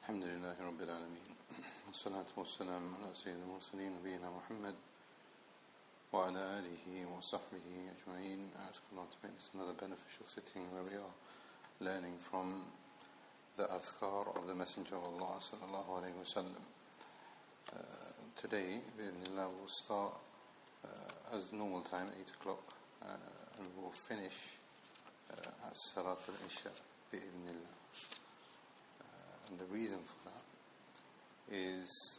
الحمد لله رب العالمين والصلاة والسلام على سيد المرسلين نبينا محمد وعلى آله وصحبه أجمعين. I ask Allah to make this another beneficial sitting where we are learning from the Adhkar of the Messenger of Allah sallallahu alayhi wa sallam. Today, bi'idhnillah, we'll start as normal time, 8 o'clock, and we'll finish at Salat al-Isha, bi'idhnillah. And the reason for that is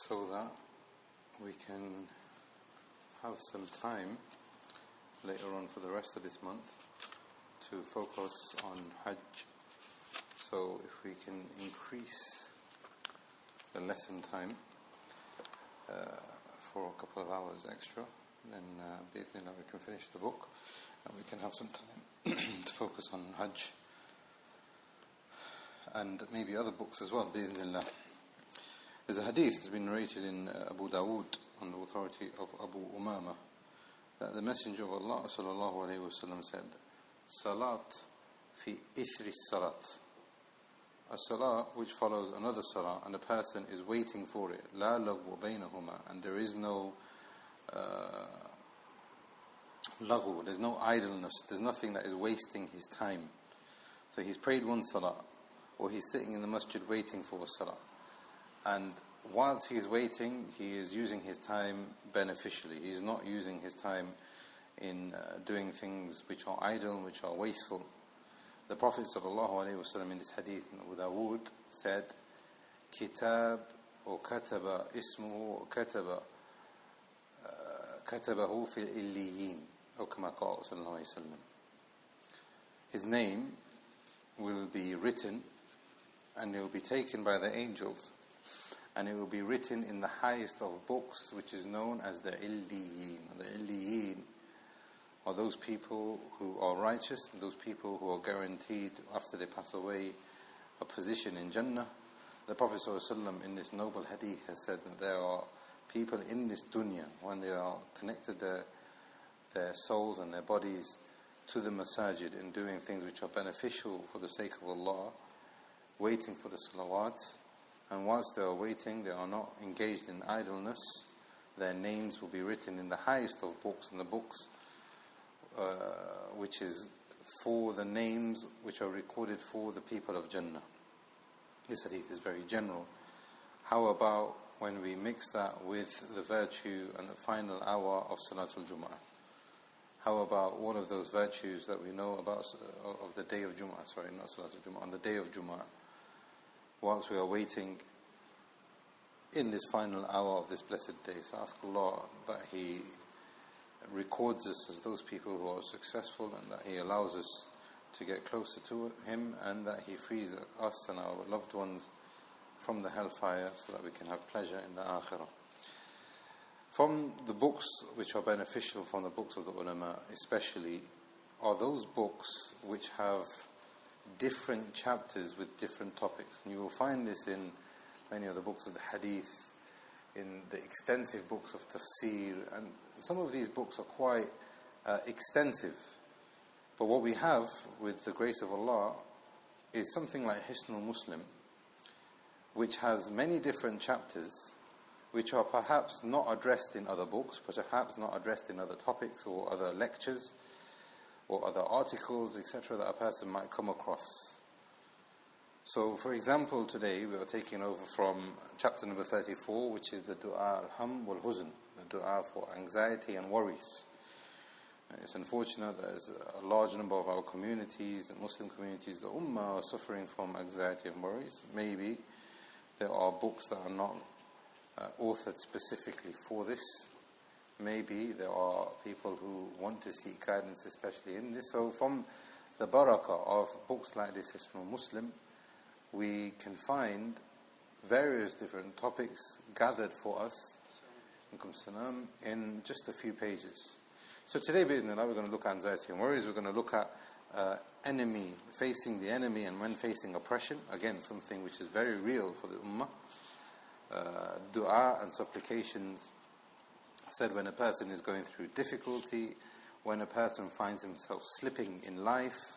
so that we can have some time later on for the rest of this month to focus on Hajj. So if we can increase the lesson time for a couple of hours extra, then we can finish the book and we can have some time to focus on Hajj and maybe other books as well, bi'idhnillah. There's a hadith that's been narrated in Abu Dawood on the authority of Abu Umama that the Messenger of Allah sallallahu alayhi wa sallam said, Salat fi ithri salat. A salah which follows another salah and a person is waiting for it. La lagwa baynahuma. And there is no laghu, there's no idleness, there's nothing that is wasting his time. So he's prayed one salah, or he's sitting in the masjid waiting for a salah. And whilst he is waiting, he is using his time beneficially. He is not using his time in doing things which are idle, which are wasteful. The Prophet ﷺ in this hadith in Abu Dawood said, Kitab or kataba ismuhu or katabahu fil illiyin, or kama qala sallallahu alayhi wa sallam. His name will be written and it will be taken by the angels and it will be written in the highest of books, which is known as the illiyin. The illiyin are those people who are righteous, and those people who are guaranteed after they pass away a position in Jannah. The Prophet ﷺ in this noble hadith has said that there are people in this dunya, when they are connected their souls and their bodies to the masajid and doing things which are beneficial for the sake of Allah, waiting for the salawat, and whilst they are waiting, they are not engaged in idleness. Their names will be written in the highest of books, in the books which is for the names which are recorded for the people of Jannah. This hadith is very general. How about when we mix that with the virtue and the final hour of Salatul Jum'ah? How about all of those virtues that we know about of the day of Jum'ah? Sorry, not Salatul Jum'ah, on the day of Jum'ah. Whilst we are waiting in this final hour of this blessed day. So ask Allah that He records us as those people who are successful, and that He allows us to get closer to Him, and that He frees us and our loved ones from the hellfire so that we can have pleasure in the akhirah. From the books which are beneficial, from the books of the ulama especially, are those books which have different chapters with different topics. And you will find this in many of the books of the hadith, in the extensive books of tafsir, and some of these books are quite extensive. But what we have, with the grace of Allah, is something like Hisn Muslim, which has many different chapters, which are perhaps not addressed in other books, perhaps not addressed in other topics or other lectures or other articles, etc., that a person might come across. So, for example, today we are taking over from chapter number 34, which is the Dua al-Ham wal-Huzn, the Dua for anxiety and worries. It's unfortunate that there's a large number of our communities and Muslim communities, the Ummah, are suffering from anxiety and worries. Maybe there are books that are not authored specifically for this. Maybe there are people who want to seek guidance, especially in this. So from the barakah of books like this, Hisn Muslim, we can find various different topics gathered for us in just a few pages. So today, we're going to look at anxiety and worries. We're going to look at facing the enemy and when facing oppression. Again, something which is very real for the ummah. Dua and supplications said when a person is going through difficulty, when a person finds himself slipping in life,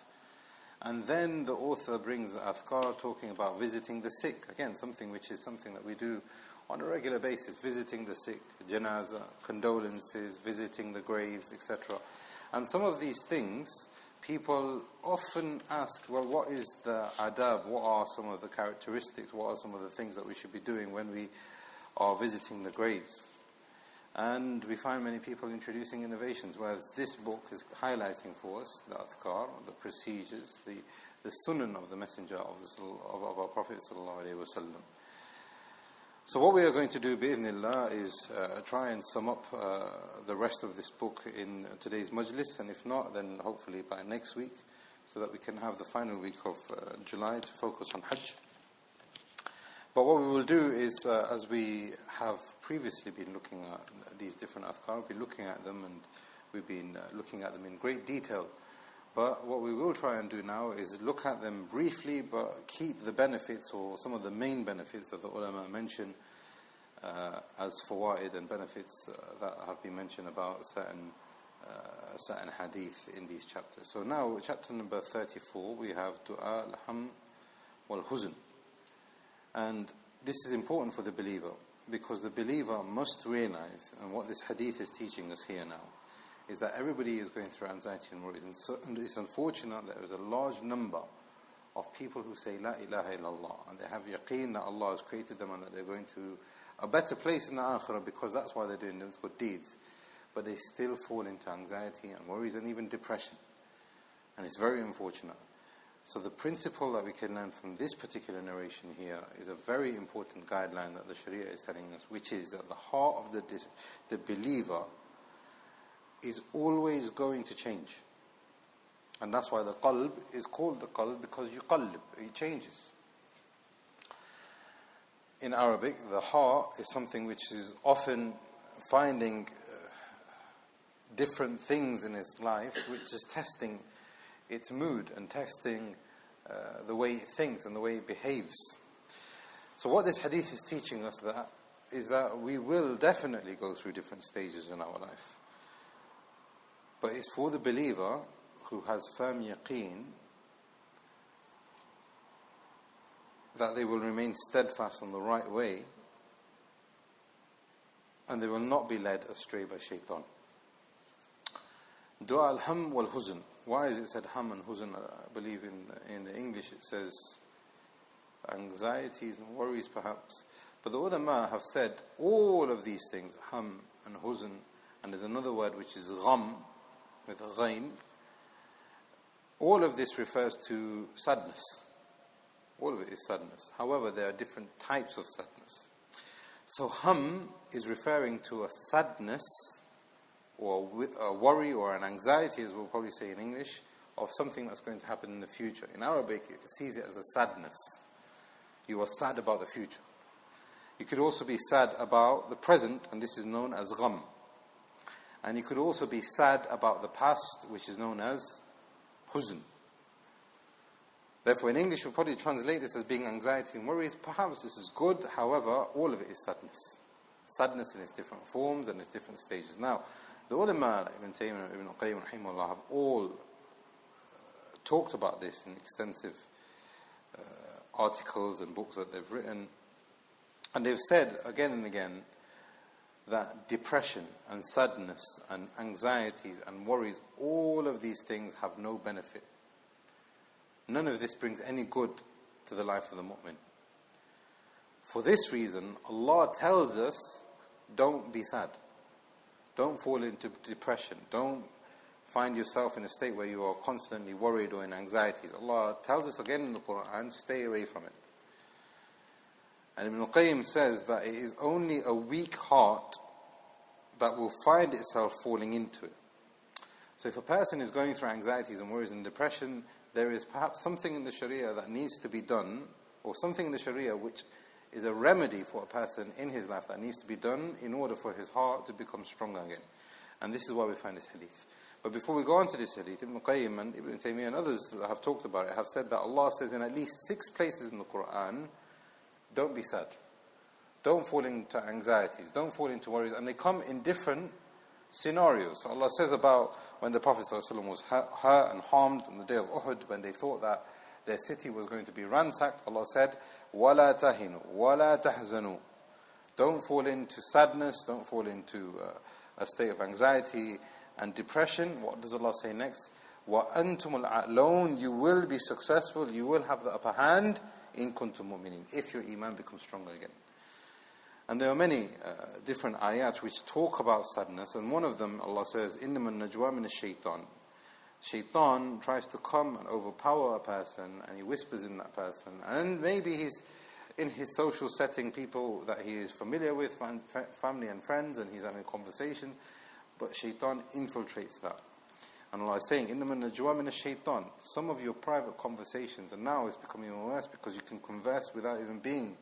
And then the author brings the Adhkar talking about visiting the sick. Again, something that we do on a regular basis. Visiting the sick, janazah, condolences, visiting the graves, etc. And some of these things, people often ask, well, what is the adab? What are some of the characteristics? What are some of the things that we should be doing when we are visiting the graves? And we find many people introducing innovations, whereas this book is highlighting for us the Adhkar, the procedures, the sunan of the Messenger of our Prophet ﷺ. So what we are going to do, bi'idhnillah, is try and sum up the rest of this book in today's majlis, and if not, then hopefully by next week, so that we can have the final week of July to focus on Hajj. But what we will do is, as we have previously been looking at these different Adhkar, we've been looking at them, and we've been looking at them in great detail. But what we will try and do now is look at them briefly, but keep the benefits, or some of the main benefits that the ulama mention as fawaid and benefits that have been mentioned about certain hadith in these chapters. So now, chapter number 34, we have Dua al-Ham wal-Huzn. And this is important for the believer, because the believer must realize, and what this hadith is teaching us here now, is that everybody is going through anxiety and worries. And it's unfortunate that there is a large number of people who say La ilaha illallah, and they have yaqeen that Allah has created them and that they're going to a better place in the akhirah because that's why they're doing those good deeds. But they still fall into anxiety and worries and even depression. And it's very unfortunate. So the principle that we can learn from this particular narration here is a very important guideline that the Sharia is telling us, which is that the heart of the believer is always going to change. And that's why the qalb is called the qalb, because yuqallib, it changes. In Arabic, the heart is something which is often finding different things in its life, which is testing its mood and testing the way it thinks and the way it behaves. So what this hadith is teaching us is that we will definitely go through different stages in our life. But it's for the believer who has firm yaqeen that they will remain steadfast on the right way and they will not be led astray by shaitan. Dua al-Ham wal-Huzn. Why is it said Ham and Huzn? I believe in the English it says anxieties and worries perhaps. But the ulama have said all of these things, Ham and Huzn, and there's another word which is Gham, with a ghain. All of this refers to sadness. All of it is sadness. However, there are different types of sadness. So Ham is referring to a sadness or a worry or an anxiety, as we'll probably say in English, of something that's going to happen in the future. In Arabic, it sees it as a sadness. You are sad about the future. You could also be sad about the present, and this is known as gham. And you could also be sad about the past, which is known as huzn. Therefore, in English, we'll probably translate this as being anxiety and worries. Perhaps this is good. However, all of it is sadness. Sadness in its different forms and its different stages. Now, the ulama, like Ibn Taymiyyah and Ibn al-Qayyim, rahimahullah, have all talked about this in extensive articles and books that they've written. And they've said again and again that depression and sadness and anxieties and worries, all of these things have no benefit. None of this brings any good to the life of the mu'min. For this reason, Allah tells us, don't be sad. Don't fall into depression. Don't find yourself in a state where you are constantly worried or in anxieties. Allah tells us again in the Quran, stay away from it. And Ibn al-Qayyim says that it is only a weak heart that will find itself falling into it. So if a person is going through anxieties and worries and depression, there is perhaps something in the Sharia that needs to be done, or something in the Sharia which is a remedy for a person in his life that needs to be done in order for his heart to become stronger again. And this is why we find this hadith. But before we go on to this hadith, Ibn al-Qayyim and Ibn Taymiyyah and others that have talked about it have said that Allah says in at least 6 places in the Quran, don't be sad. Don't fall into anxieties. Don't fall into worries. And they come in different scenarios. So Allah says about when the Prophet ﷺ was hurt and harmed on the day of Uhud, when they thought that their city was going to be ransacked, Allah said, وَلَا تَهِنُوا وَلَا تَحْزَنُوا. Don't fall into sadness, don't fall into a state of anxiety and depression. What does Allah say next? وَأَنْتُمُ الْأَعْلَوْنَ. You will be successful, you will have the upper hand in kuntum mu'minin, if your iman becomes stronger again. And there are many different ayats which talk about sadness, and one of them, Allah says, إِنَّمَا النَّجْوَى مِنَ الشَّيْطَانِ. Shaitan tries to come and overpower a person, and he whispers in that person, and maybe he's in his social setting, people that he is familiar with, family and friends, and he's having a conversation, but shaitan infiltrates that. And Allah is saying, إِنَّمَا النَّجْوَى مِنَ الشَّيْطَانِ. Some of your private conversations, and now it's becoming even worse because you can converse without even being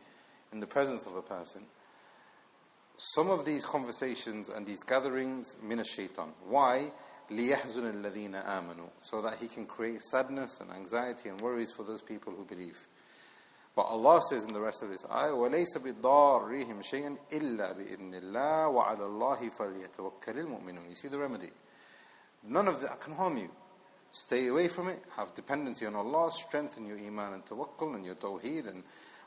in the presence of a person. Some of these conversations and these gatherings, مِنَ الشَّيْطَانِ. Why? لِيَحْزُنَ الَّذِينَ آمَنُوا. So that he can create sadness and anxiety and worries for those people who believe. But Allah says in the rest of this ayah, وَلَيْسَ بِالضَّارِّهِمْ شَيْئًا إِلَّا بِإِذْنِ اللَّهِ وَعَلَى اللَّهِ فَلْيَتَوَكَّلِ الْمُؤْمِنُونَ. You see the remedy? None of that can harm you. Stay away from it, have dependency on Allah, strengthen your iman and tawakkul and your tawheed and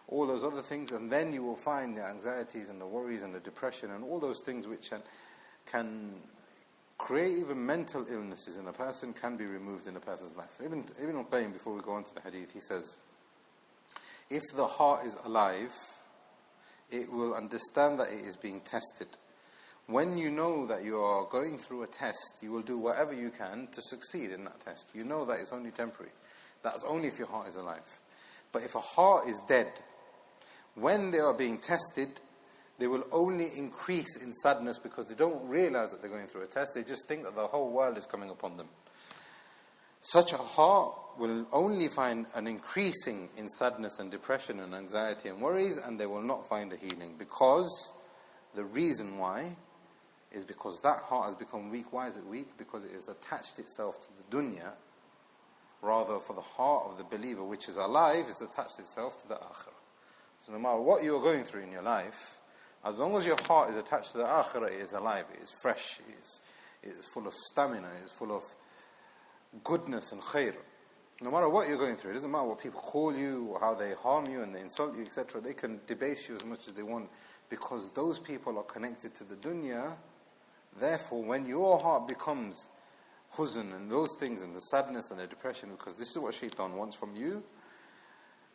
all those other things, and then you will find the anxieties and the worries and the depression and all those things which can create even mental illnesses in a person, can be removed in a person's life. Ibn al-Qayyim, before we go on to the hadith, he says, if the heart is alive, it will understand that it is being tested. When you know that you are going through a test, you will do whatever you can to succeed in that test. You know that it's only temporary. That's only if your heart is alive. But if a heart is dead, when they are being tested, they will only increase in sadness because they don't realize that they're going through a test. They just think that the whole world is coming upon them. Such a heart will only find an increasing in sadness and depression and anxiety and worries, and they will not find a healing. Because the reason why is because that heart has become weak. Why is it weak? Because it has attached itself to the dunya, rather for the heart of the believer, which is alive, is attached itself to the akhirah. So no matter what you are going through in your life, as long as your heart is attached to the akhirah, it is alive, it is fresh, it is full of stamina, it is full of goodness and khair. No matter what you're going through, it doesn't matter what people call you, or how they harm you and they insult you, etc. They can debase you as much as they want, because those people are connected to the dunya. Therefore, when your heart becomes huzn and those things and the sadness and the depression, because this is what shaitan wants from you,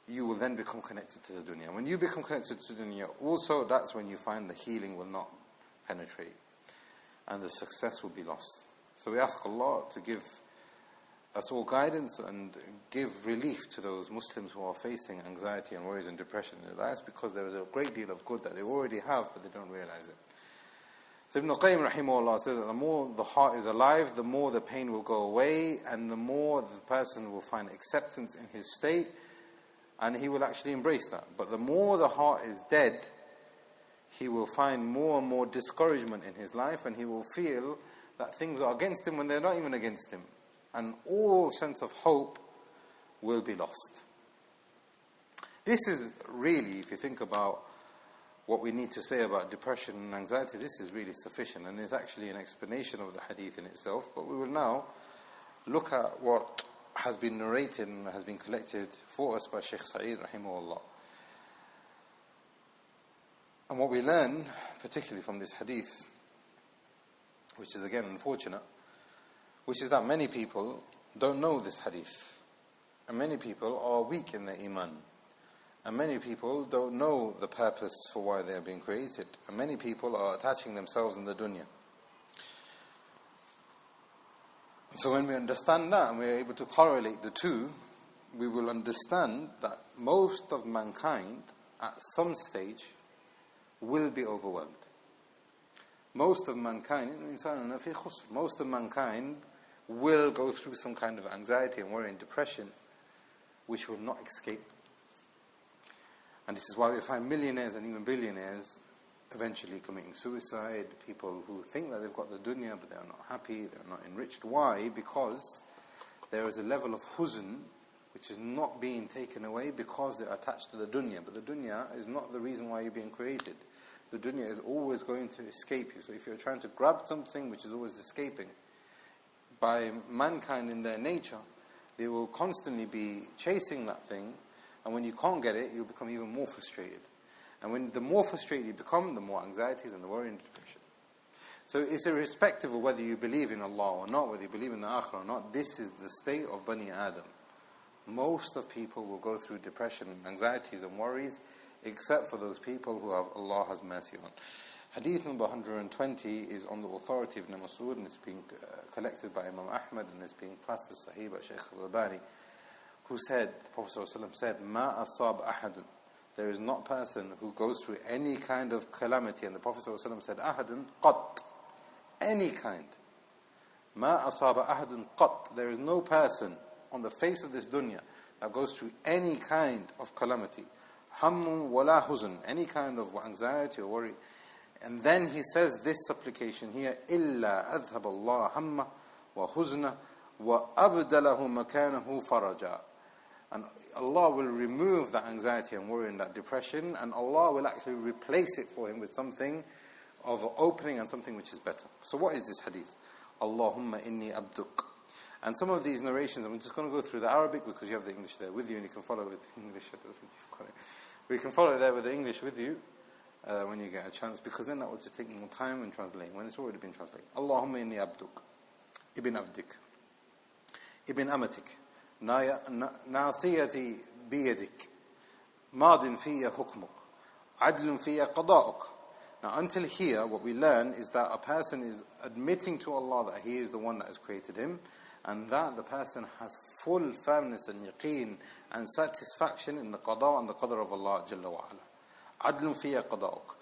you will then become connected to the dunya. When you become connected to the dunya, also that's when you find the healing will not penetrate and the success will be lost. So we ask Allah to give us all guidance and give relief to those Muslims who are facing anxiety and worries and depression in their lives, because there is a great deal of good that they already have but they don't realize it. So Ibn al-Qayyim rahimahullah says that the more the heart is alive, the more the pain will go away, and the more the person will find acceptance in his state, and he will actually embrace that. But the more the heart is dead, he will find more and more discouragement in his life, and he will feel that things are against him when they're not even against him. And all sense of hope will be lost. This is really, if you think about what we need to say about depression and anxiety, this is really sufficient, and is actually an explanation of the hadith in itself. But we will now look at what has been narrated and has been collected for us by Shaykh Sa'id rahimahullah. And what we learn, particularly from this hadith, which is again unfortunate, which is that many people don't know this hadith, and many people are weak in their iman, and many people don't know the purpose for why they are being created, and many people are attaching themselves in the dunya. So when we understand that and we are able to correlate the two, we will understand that most of mankind at some stage will be overwhelmed. Most of mankind will go through some kind of anxiety and worry and depression which will not escape. And this is why we find millionaires and even billionaires eventually committing suicide, people who think that they've got the dunya but they are not happy, they are not enriched. Why? Because there is a level of huzn which is not being taken away because they are attached to the dunya. But the dunya is not the reason why you're being created. The dunya is always going to escape you. So if you're trying to grab something which is always escaping, by mankind in their nature, they will constantly be chasing that thing, and when you can't get it, you'll become even more frustrated. And when the more frustrated you become, the more anxieties and the worry and depression. So it's irrespective of whether you believe in Allah or not, whether you believe in the Akhirah or not, this is the state of Bani Adam. Most of people will go through depression, anxieties and worries, except for those people who Allah has mercy on. Hadith number 120 is on the authority of Ibn Mas'ud, and it's being collected by Imam Ahmad, and it's being passed as Sahih by Shaykh al-Albani, who said, the Prophet ﷺ said, "Ma asab ahadun." There is not a person who goes through any kind of calamity, and the Prophet ﷺ said, "Ahadun qat." Any kind. "Ma asaba ahadun qat." There is no person on the face of this dunya that goes through any kind of calamity. Hammun wala huzn, any kind of anxiety or worry. And then he says this supplication here, "Illa adhhab Allah hamma wa huzna wa abdalahu makanahu faraja." And Allah will remove that anxiety and worry and that depression, and Allah will actually replace it for him with something of opening and something which is better. So what is this hadith? Allahumma inni abduk. And some of these narrations, I'm just going to go through the Arabic because you have the English there with you, and you can follow with the English. I don't think you've got it. We can follow there with the English with you when you get a chance, because then that will just take more time in translating when it's already been translated. Allahumma inni abduk, ibn abdik, ibn amatik, nasiyati biyadik, madin fiya hukmuk, adlun fiya qada'uk. Now until here, what we learn is that a person is admitting to Allah that He is the one that has created him, and that the person has full firmness and yaqeen and satisfaction in the qada and the qadr of Allah Jalla wa Ala. Adlun fiya qada'uk,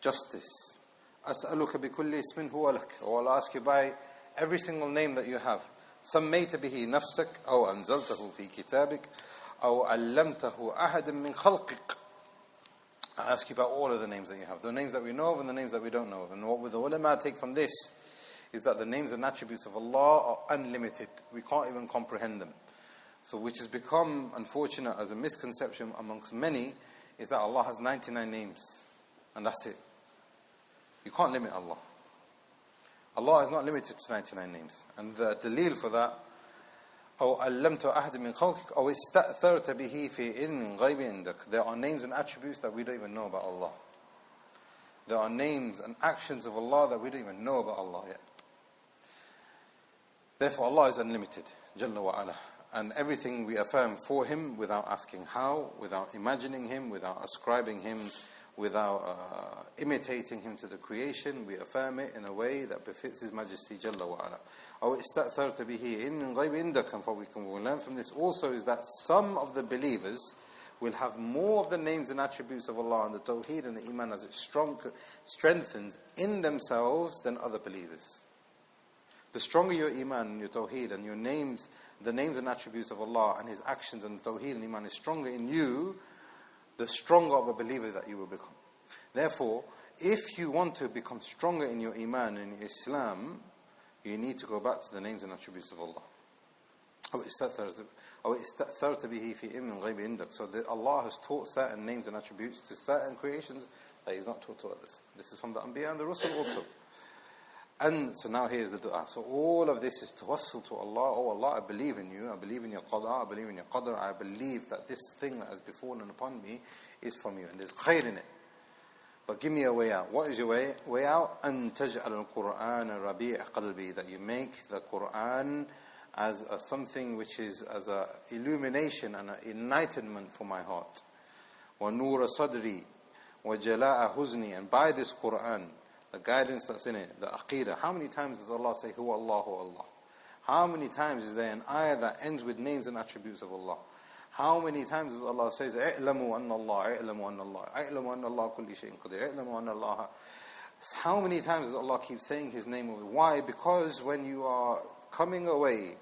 justice. As'aluka bi kulli ismin huwa lak. Or I'll ask you by every single name that you have. Sammayta bihi nafsak, aw anzaltahu fi kitabik, aw allamtahu ahadan min khalqik. I ask you about all of the names that you have, the names that we know of and the names that we don't know of. And what the ulama take from this is that the names and attributes of Allah are unlimited. We can't even comprehend them. So which has become unfortunate as a misconception amongst many, is that Allah has 99 names and that's it. You can't limit Allah. Allah is not limited to 99 names. And the dalil for that, أو علمت أحد من خلقك أو استأثرت به في علم غيب عندك. There are names and attributes that we don't even know about Allah. There are names and actions of Allah that we don't even know about Allah yet. Therefore Allah is unlimited, Jalla wa Ala. And everything we affirm for Him without asking how, without imagining Him, without ascribing Him, without imitating Him to the creation. We affirm it in a way that befits His Majesty Jalla wa Ala. أو استأثرت به إن غيب عندك. And what we can learn from this also is that some of the believers will have more of the names and attributes of Allah and the Tawheed and the Iman as it strengthens in themselves than other believers. The stronger your Iman and your Tawheed and your names, the names and attributes of Allah and His actions and the Tawheed and Iman is stronger in you, the stronger of a believer that you will become. Therefore, if you want to become stronger in your Iman and in Islam, you need to go back to the names and attributes of Allah. So that Allah has taught certain names and attributes to certain creations that He's not taught to others. This is from the Anbiya and the Rusul also. And so now here's the dua. So all of this is tawassul to Allah. Oh Allah, I believe in you. I believe in your qada. I believe in your qadr. I believe that this thing that has befallen upon me is from you. And there's khair in it. But give me a way out. What is your way out? أن تجعل القرآن ربيع قلبي. That you make the Quran as something which is as a illumination and an enlightenment for my heart. وَنُورَ صَدْرِي وَجَلَاءَ حُزْنِي. And by this Quran, the guidance that's in it, the aqidah. How many times does Allah say, Huwa Allahu Allah? How many times is there an ayah that ends with names and attributes of Allah? How many times does Allah say, اعلموا أن الله, اعلموا أن الله, اعلموا أن الله كل شيء قدير, اعلموا أن الله. How many times does Allah keep saying His name? Why? Because when you are coming away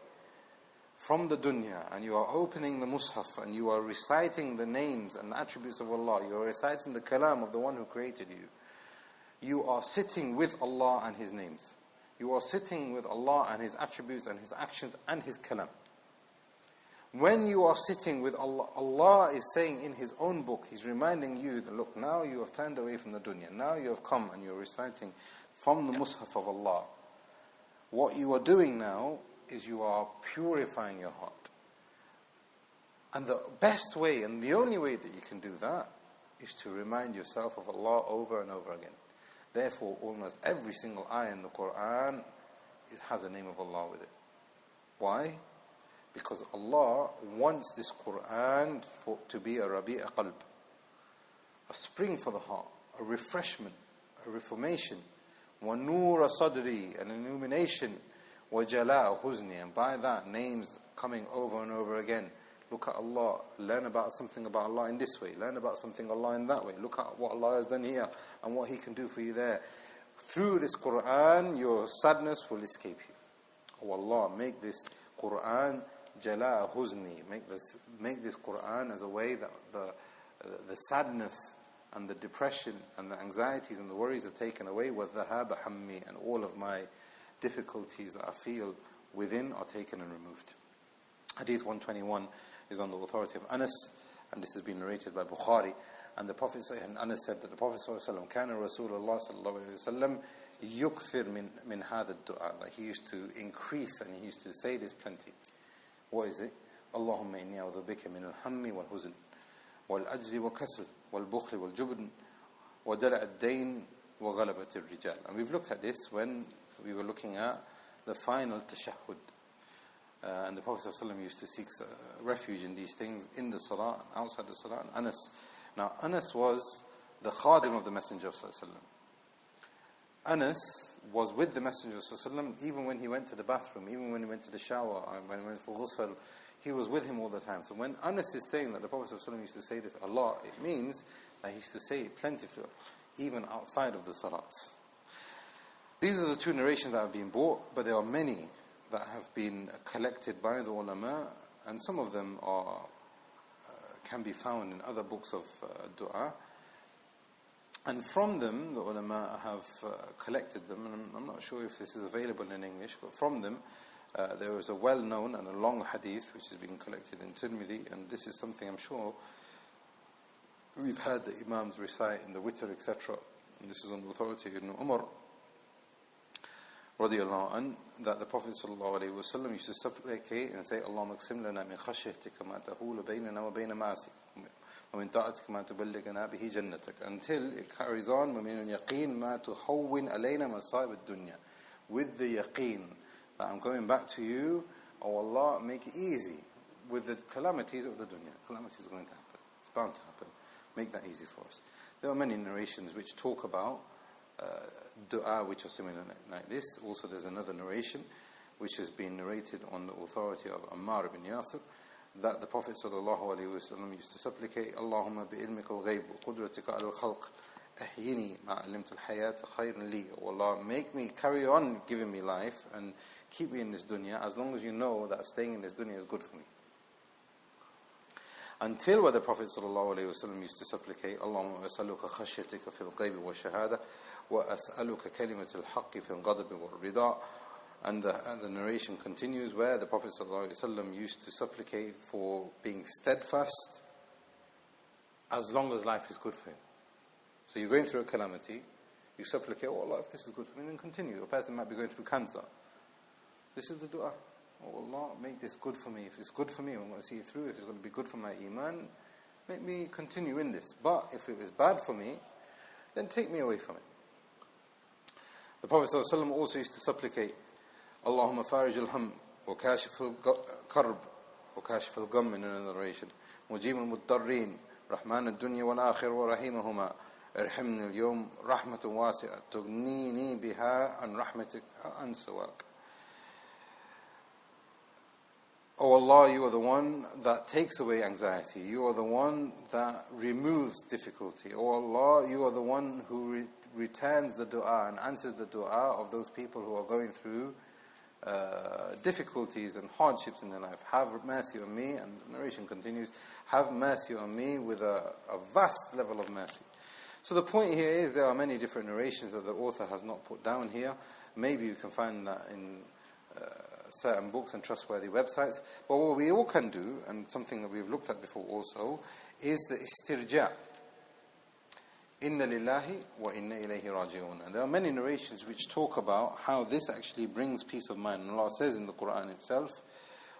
from the dunya and you are opening the mushaf and you are reciting the names and the attributes of Allah, you are reciting the kalam of the one who created you, you are sitting with Allah and His names. You are sitting with Allah and His attributes and His actions and His kalam. When you are sitting with Allah, Allah is saying in His own book, He's reminding you that, look, now you have turned away from the dunya. Now you have come and you're reciting from the Mus'haf of Allah. What you are doing now is you are purifying your heart. And the best way and the only way that you can do that is to remind yourself of Allah over and over again. Therefore, almost every single ayah in the Quran, it has a name of Allah with it. Why? Because Allah wants this Quran to be a rabi'a qalb, a spring for the heart, a refreshment, a reformation, wa noora sadri, an illumination, wa jala'a huzni, and by that names coming over and over again. Look at Allah, learn about something about Allah in this way, learn about something Allah in that way. Look at what Allah has done here and what He can do for you there. Through this Quran, your sadness will escape you. Oh Allah, make this Quran jala huzni. Make this Quran as a way that the sadness and the depression and the anxieties and the worries are taken away. Wa dhahaba hammi, and all of my difficulties that I feel within are taken and removed. Hadith 121 is on the authority of Anas, and this has been narrated by Bukhari. And the Prophet, and Anas said that the Prophet ﷺ, kana Rasulullah sallallahu alayhi wa sallam yukthir min hadha ad-du'a. Like he used to increase and he used to say this plenty. What is it? Allahumma inni a'udhu bika min al-hammi wal-huzn wal-ajzi wal-kasl wal-bukhli wal-jubn wa dala' ad-dayn wa ghalabat al-rijal. And we've looked at this when we were looking at the final tashahhud. And the Prophet ﷺ used to seek refuge in these things in the salah, outside the salah. And Anas was the khadim of the Messenger of ﷺ. Anas was with the Messenger of ﷺ even when he went to the bathroom, even when he went to the shower, when he went for ghusl, he was with him all the time. So when Anas is saying that the Prophet ﷺ used to say this a lot, it means that he used to say it plentifully, even outside of the salats. These are the two narrations that have been brought, but there are many that have been collected by the ulama, and some of them can be found in other books of dua. And from them, the ulama have collected them, and I'm not sure if this is available in English, but from them, there is a well-known and a long hadith which has been collected in Tirmidhi, and this is something I'm sure we've had the Imams recite in the witr, etc. And this is on the authority of Ibn Umar radiyallahu an, that the Prophet sallallahu alayhi wa sallam used to supplicate and say, Allahumma qsim lana min khashyatika ma tahulu baynana wa bayna ma'asik wa min ta'atika ma tuballighana bihi jannatak, until it carries on, wa min yaqeen ma tuhawwin alayna masa'ib ad-dunya, with the yaqeen that I'm going back to you. Oh Allah, make it easy with the calamities of the dunya. Calamities are going to happen, it's bound to happen. Make that easy for us. There are many narrations which talk about dua which are similar like this. Also there's another narration which has been narrated on the authority of Ammar ibn Yasir, that the Prophet sallallahu alaihi wasallam used to supplicate, Allahumma bi ilmika al-ghayb wa qudratika al-khalq ahyini ma 'allamta al-hayata khayran li. Oh Allah, make me carry on giving me life and keep me in this dunya as long as you know that staying in this dunya is good for me. Until where the Prophet ﷺ used to supplicate, Allahumma as'aluka khashyatika fil ghaybi wa shahada wa as'aluka kalimat al-haqqi fil ghadabi wa rida. And the narration continues where the Prophet ﷺ used to supplicate for being steadfast as long as life is good for him. So you're going through a calamity, you supplicate, oh Allah, if this is good for me, then continue. A person might be going through cancer. This is the dua. Oh Allah, make this good for me. If it's good for me, I'm going to see it through. If it's going to be good for my iman, make me continue in this. But if it is bad for me, then take me away from it. The Prophet ﷺ also used to supplicate, Allahumma farij al-ham wa kashif al-karb wa kashif al-gam, in another narration, mujib al-muddarreen, rahman al-dunya wal-akhir wa rahimahuma, irhamni al-yawm rahmatun wasi'ah tughnini biha an rahmatik an sawak. Oh Allah, you are the one that takes away anxiety. You are the one that removes difficulty. Oh Allah, you are the one who returns the dua and answers the dua of those people who are going through difficulties and hardships in their life. Have mercy on me, and the narration continues, have mercy on me with a vast level of mercy. So the point here is there are many different narrations that the author has not put down here. Maybe you can find that in certain books and trustworthy websites. But what we all can do, and something that we've looked at before also, is the istirja. Inna lillahi wa inna ilayhi raji'un. And there are many narrations which talk about how this actually brings peace of mind. And Allah says in the Quran itself,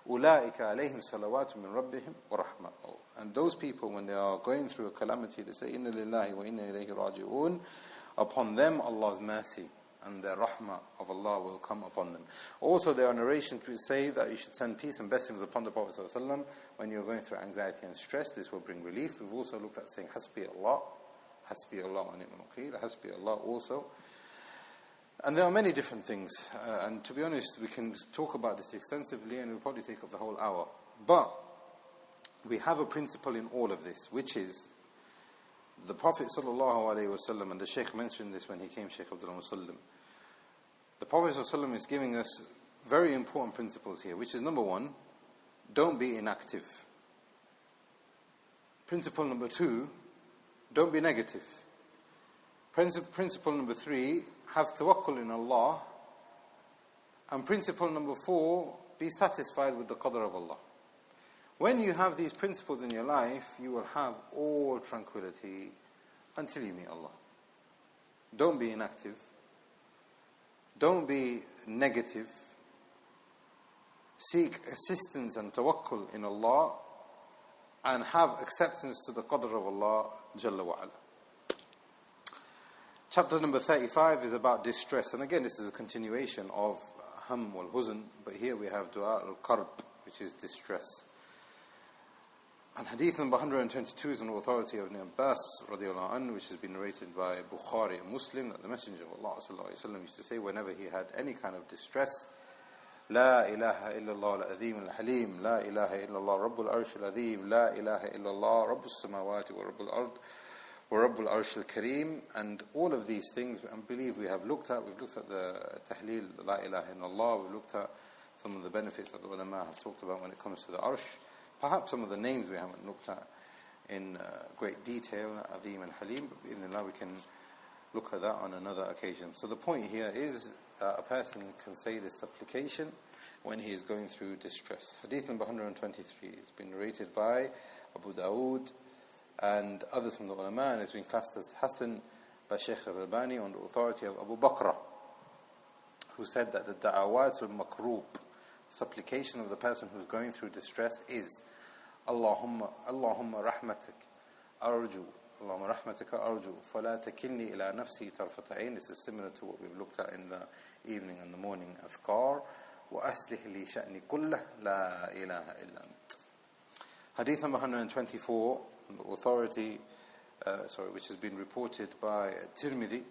أُولَٰئِكَ عَلَيْهِمْ صَلَوَاتٌ مِّن رَبِّهِمْ وَرَحْمَةٌ. And those people, when they are going through a calamity, they say, Inna lillahi wa inna ilayhi raji'un. Upon them, Allah's mercy and the rahmah of Allah will come upon them. Also, there are narrations which say that you should send peace and blessings upon the Prophet ﷺ when you're going through anxiety and stress. This will bring relief. We've also looked at saying, Hasbi Allah. Hasbi Allah wa ni'mal wakeel. Hasbi Allah also. And there are many different things. And to be honest, we can talk about this extensively and it will probably take up the whole hour. But we have a principle in all of this, which is the Prophet ﷺ, and the Shaykh mentioned this when he came, Shaykh Abdullah Musallim. The Prophet ﷺ is giving us very important principles here, which is number one, don't be inactive. Principle number two, don't be negative. Principle number three, have tawakkul in Allah. And principle number four, be satisfied with the qadr of Allah. When you have these principles in your life, you will have all tranquility until you meet Allah. Don't be inactive. Don't be negative. Seek assistance and tawakkul in Allah and have acceptance to the qadr of Allah Jalla wa Ala. Chapter number 35 is about distress. And again, this is a continuation of Ham wal Huzn, but here we have Dua al-Qarb, which is distress. And hadith number 122 is on the authority of Ibn Abbas radiallahu anhu, which has been narrated by Bukhari and Muslim, that the Messenger of Allah sallallahu alayhi wa sallam used to say whenever he had any kind of distress, La ilaha illallah al-azim al-halim, La ilaha illallah rabbul arsh al-azim, La ilaha illallah rabbus samawati wa rabbul ard wa rabbul arsh al-kareem. And all of these things, I believe we've looked at the tahleel, La ilaha illallah, we've looked at some of the benefits that the ulama have talked about when it comes to the arsh. Perhaps some of the names we haven't looked at in great detail, Azim and Halim, but in Allah we can look at that on another occasion. So the point here is that a person can say this supplication when he is going through distress. Hadith number 123 has been narrated by Abu Dawood and others from the ulama, and it's been classed as Hasan by Shaykh al-Albani on the authority of Abu Bakr, who said that the da'awat al-makroob, supplication of the person who's going through distress, is Allahumma rahmatik arju, Allahumma rahmatika arju, fala takilni ila nafsi tarfata ayn. This is similar to what we've looked at in the evening and the morning Adhkar. Wa aslih li sha'ni kullah, la ilaha illa ant. Hadith number 124, the authority, which has been reported by Tirmidhi,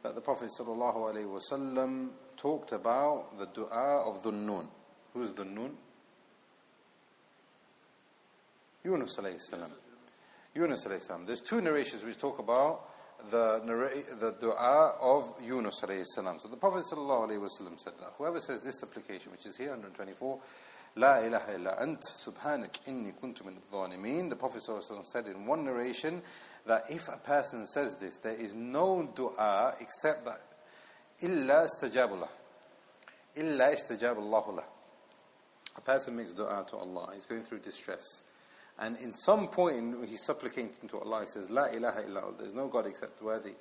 that the Prophet sallallahu alaihi wasallam talked about the Dua of Dhu Noon. Who is Dhu Noon? Yunus alayhi salam. Yunus alayhi salam. There's two narrations which talk about the Dua of Yunus alayhi salam. So the Prophet sallallahu alaihi wasallam said that whoever says this supplication, which is here 124, La ilaha illa ant subhanak inni kuntu min adh-dhalimin. The Prophet sallallahu alaihi wasallam said in one narration that if a person says this, there is no dua except that illa istajabullah. Illa istajaballahu lah. A person makes dua to Allah, he's going through distress, and in some point he's supplicating to Allah, he says, La ilaha illallah, there's no God except worthy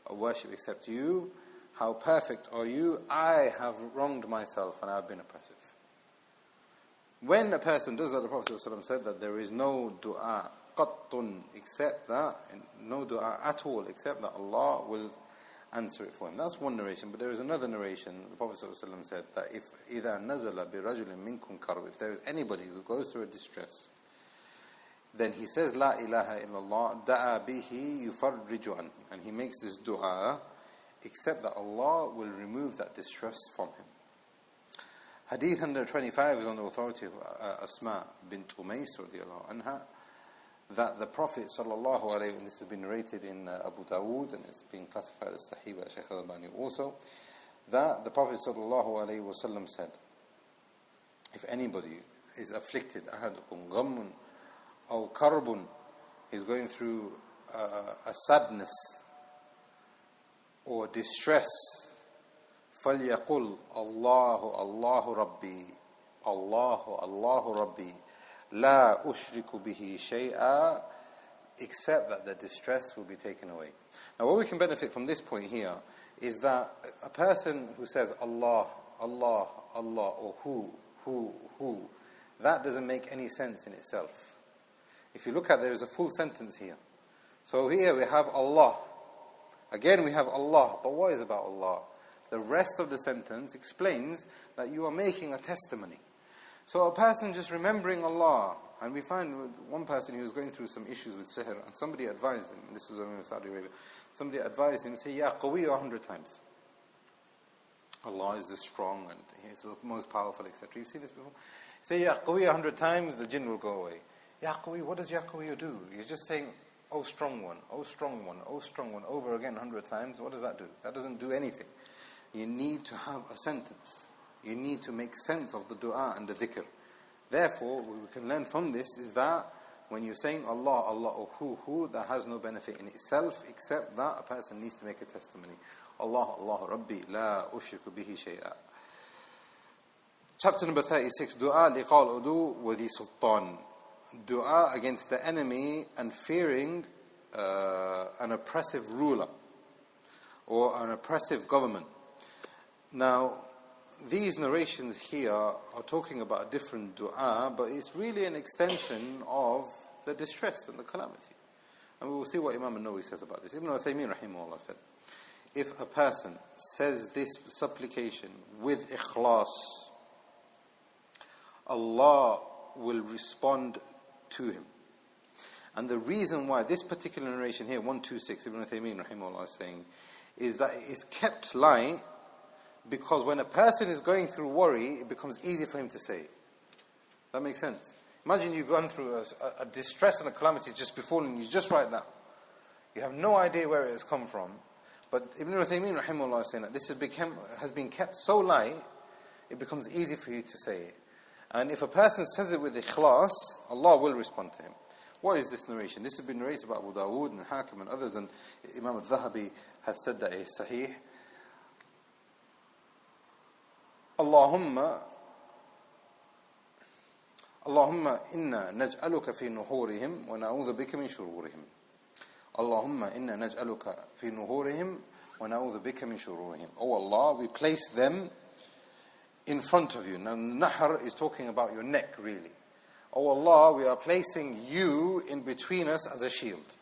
of worship except you. How perfect are you? I have wronged myself and I have been oppressive. When a person does that, the Prophet ﷺ said that there is no dua qattun except that, no dua at all except that Allah will answer it for him. That's one narration, but there is another narration. The Prophet ﷺ said that if إِذَا نَزَلَ بِرَجُلٍ مِنْكُمْ كَرْبٍ, if there is anybody who goes through a distress, then he says La ilaha illallah da'a bihi yufarriju an, and he makes this dua except that Allah will remove that distress from him. Hadith 125 is on the authority of Asma bint Umays radiallahu anha, that the Prophet sallallahu alayhi, and this has been narrated in Abu Dawood and it's been classified as Sahih by Shaykh al-Albani also, that the Prophet sallallahu alayhi wasallam said, if anybody is afflicted, ahadukum ghammun aw karbun, he's going through a sadness or distress, فَلْيَقُلْ اللَّهُ اللَّهُ رَبِّي Allahu Rabbi, la ushriku bihi shay'a, except that the distress will be taken away. Now what we can benefit from this point here is that a person who says Allah, Allah, Allah, or who, that doesn't make any sense in itself. If you look at, there is a full sentence here. So here we have Allah. Again we have Allah, but what is about Allah? The rest of the sentence explains that you are making a testimony. So a person just remembering Allah, and we find one person who was going through some issues with sihr, and somebody advised him, and this was in Saudi Arabia, somebody advised him, say, Ya Qawi 100 times. Allah is the strong, and He is the most powerful, etc. You've seen this before? Say Ya Qawi 100 times, the jinn will go away. Ya Qawi, what does Ya Qawi do? You're just saying, oh strong one, oh strong one, oh strong one, over again 100 times. What does that do? That doesn't do anything. You need to have a sentence. You need to make sense of the dua and the dhikr. Therefore, what we can learn from this is that when you're saying Allah, Allah, or who, that has no benefit in itself, except that a person needs to make a testimony. Allah, Allah, Rabbi, la ushriku bihi shay'a. Chapter number 36, Dua liqal udu wa dhi sultan. Dua against the enemy and fearing an oppressive ruler or an oppressive government. Now, these narrations here are talking about a different dua, but it's really an extension of the distress and the calamity. And we will see what Imam al-Nawawi says about this. Ibn Taymiyyah rahimahullah said, if a person says this supplication with ikhlas, Allah will respond to him. And the reason why this particular narration here, 126, Ibn Taymiyyah rahimahullah is saying, is that it is kept light, because when a person is going through worry, it becomes easy for him to say. That makes sense? Imagine you've gone through a distress and a calamity just befallen you just right now. You have no idea where it has come from. But Ibn Taymiyyah rahimahullah is saying that this has been kept so light, it becomes easy for you to say it. And if a person says it with ikhlas, Allah will respond to him. What is this narration? This has been narrated by Abu Dawood and Hakim and others, and Imam al-Dhahabi has said that it is sahih. Allahumma inna naj'aluka fi nuhurihim wa na'udhu bika min shururihim. Allahumma inna naj'aluka fi nuhurihim wa na'udhu bika min shururihim. Oh Allah, we place them in front of you. Now, nahr is talking about your neck, really. Oh Allah, we are placing you in between us as a shield.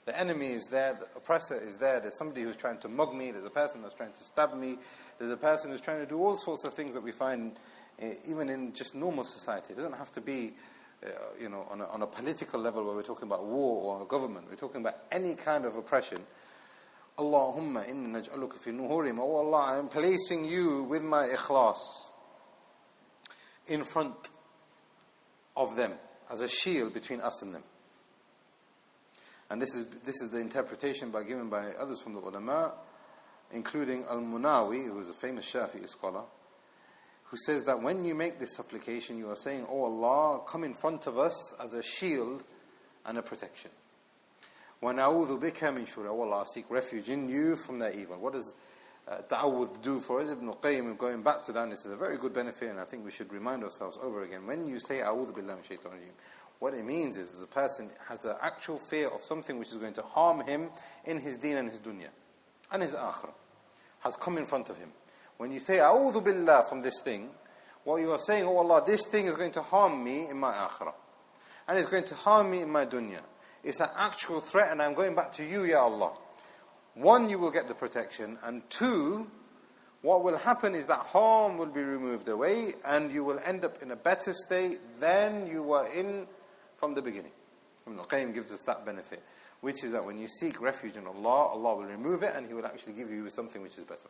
The enemy is there, the oppressor is there, there's somebody who's trying to mug me, there's a person that's trying to stab me, there's a person who's trying to do all sorts of things that we find even in just normal society. It doesn't have to be on a political level where we're talking about war or a government. We're talking about any kind of oppression. Allahumma inna naj'aluka fi nuhurim. Oh Allah, I am placing you with my ikhlas in front of them as a shield between us and them. And this is the interpretation given by others from the ulama, including Al-Munawi, who is a famous Shafi'i scholar, who says that when you make this supplication, you are saying, Oh Allah, come in front of us as a shield and a protection. وَنَعُوذُ بِكَ مِنْ شُرِّ. Oh Allah, I seek refuge in you from their evil. What does ta'awudh do for us? Ibn al-Qayyim, going back to that, this is a very good benefit, and I think we should remind ourselves over again. When you say, A'udhu billahi min shaitan rajim, what it means is a person has an actual fear of something which is going to harm him in his deen and his dunya and his akhirah, has come in front of him. When you say A'udhu billah from this thing, what you are saying, oh Allah, this thing is going to harm me in my akhirah, and it's going to harm me in my dunya. It's an actual threat, and I'm going back to you, Ya Allah. One, you will get the protection, and two, what will happen is that harm will be removed away, and you will end up in a better state than you were in from the beginning. Ibn al-Qayyim gives us that benefit, which is that when you seek refuge in Allah, Allah will remove it, and He will actually give you something which is better.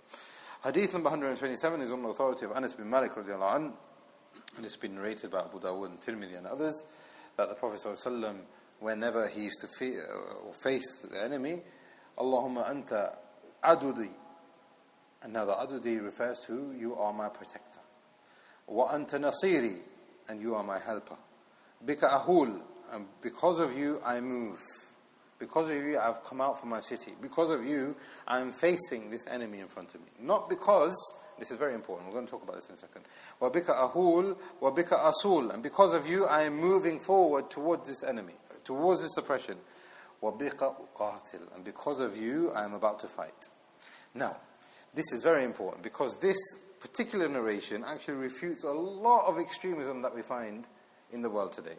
Hadith number 127 is on the authority of Anas bin Malik radiallahu anhu, and it's been narrated by Abu Dawood and Tirmidhi and others, that the Prophet ﷺ, whenever he used to face the enemy, Allahumma anta adudi. And now the adudi refers to, you are my protector. Wa anta nasiri, and you are my helper. Bika ahul, and because of you I move. Because of you I've come out from my city. Because of you I am facing this enemy in front of me. Not because this is very important, we're going to talk about this in a second. وَبِكَ أَهُولُ وَبِكَ أَصُولُ, and because of you I am moving forward towards this enemy, towards this oppression. وَبِكَ أُقَاتِلُ, and because of you I am about to fight. Now, this is very important because this particular narration actually refutes a lot of extremism that we find in the world today.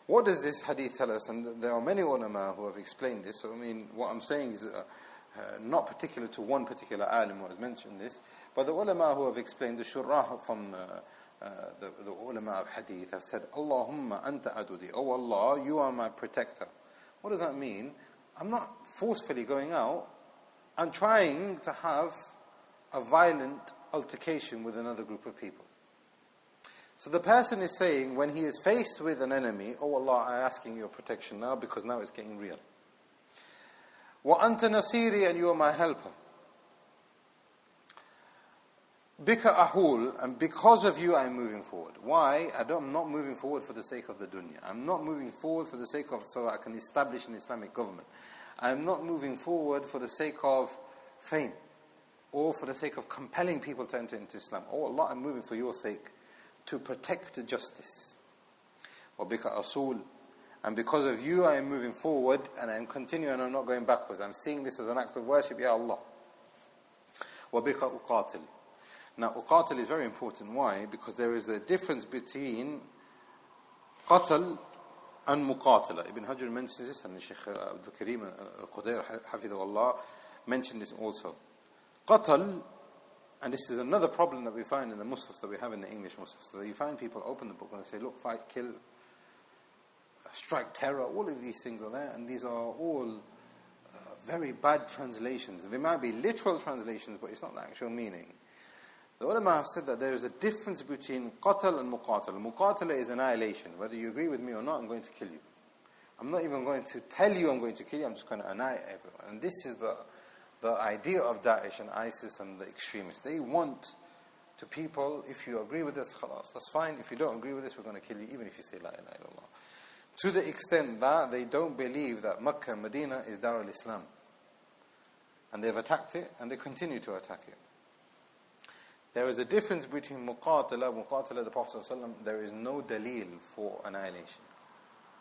What does this hadith tell us? And there are many ulama who have explained this. So, I mean, what I'm saying is not particular to one particular alim who has mentioned this, but the ulama who have explained, the shurrah from the ulama of hadith have said, Allahumma anta adudi, oh Allah, you are my protector. What does that mean? I'm not forcefully going out and trying to have a violent altercation with another group of people. So the person is saying, when he is faced with an enemy, oh Allah, I'm asking your protection now because now it's getting real. Wa anta nasiri, and you are my helper. Bika ahul, and because of you I am moving forward. Why? I'm not moving forward for the sake of the dunya. I'm not moving forward for the sake of so I can establish an Islamic government. I'm not moving forward for the sake of fame or for the sake of compelling people to enter into Islam. Oh Allah, I'm moving for your sake to protect justice. وَبِكَ أَصُولُ, and because of you I am moving forward and I am continuing, I'm not going backwards. I'm seeing this as an act of worship, Ya Allah. وَبِكَ أُقَاتِلُ. Now, uqatil is very important. Why? Because there is a difference between qatal and muqatila. Ibn Hajar mentions this, and Shaykh Abdul Karim al-Qudayr, hafidhahullah, mentioned this also. Qatal, and this is another problem that we find in the Muslims, that we have in the English Muslims. So you find people open the book and say, look, fight, kill, strike, terror, all of these things are there, and these are all very bad translations. They might be literal translations, but it's not the actual meaning. The ulama have said that there is a difference between qatal and muqatal. Muqatala is annihilation. Whether you agree with me or not, I'm going to kill you. I'm not even going to tell you I'm going to kill you, I'm just going to annihilate everyone. And this is the idea of Daesh and ISIS and the extremists. They want to people, if you agree with us, khalas, that's fine. If you don't agree with this, we're going to kill you, even if you say La ilaha illallah. To the extent that they don't believe that Makkah and Medina is Dar al-Islam. And they've attacked it, and they continue to attack it. There is a difference between muqatala, the Prophet ﷺ, there is no dalil for annihilation.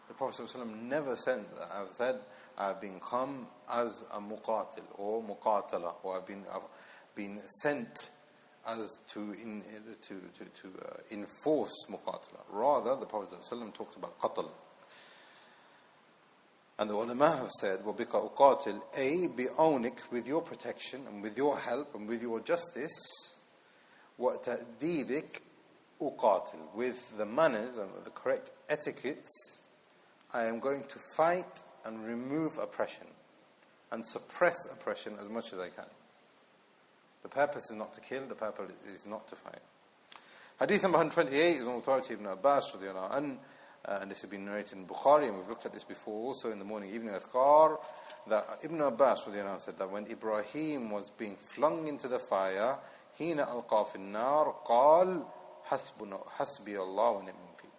The Prophet ﷺ never said, I've been come as a muqatil or muqatala, or I've been sent as to enforce muqatala. Rather, the Prophet ﷺ talked about qatl. And the ulama have said, وَبِكَ أُقَاتِلْ, بِعَوْنِكَ, with your protection and with your help and with your justice, وَتَأْدِيبِكَ أُقَاتِلْ, with the manners and the correct etiquettes, I am going to fight and remove oppression and suppress oppression as much as I can. The purpose is not to kill, the purpose is not to fight. Hadith number 128 is on authority of Ibn Abbas radiallahu anhu, and this has been narrated in Bukhari, and we've looked at this before also in the morning evening Adhkar, that Ibn Abbas radiallahu anhu said that when Ibrahim was being flung into the fire, حين ألقى في النار قال حسبي الله ونعم الوكيل.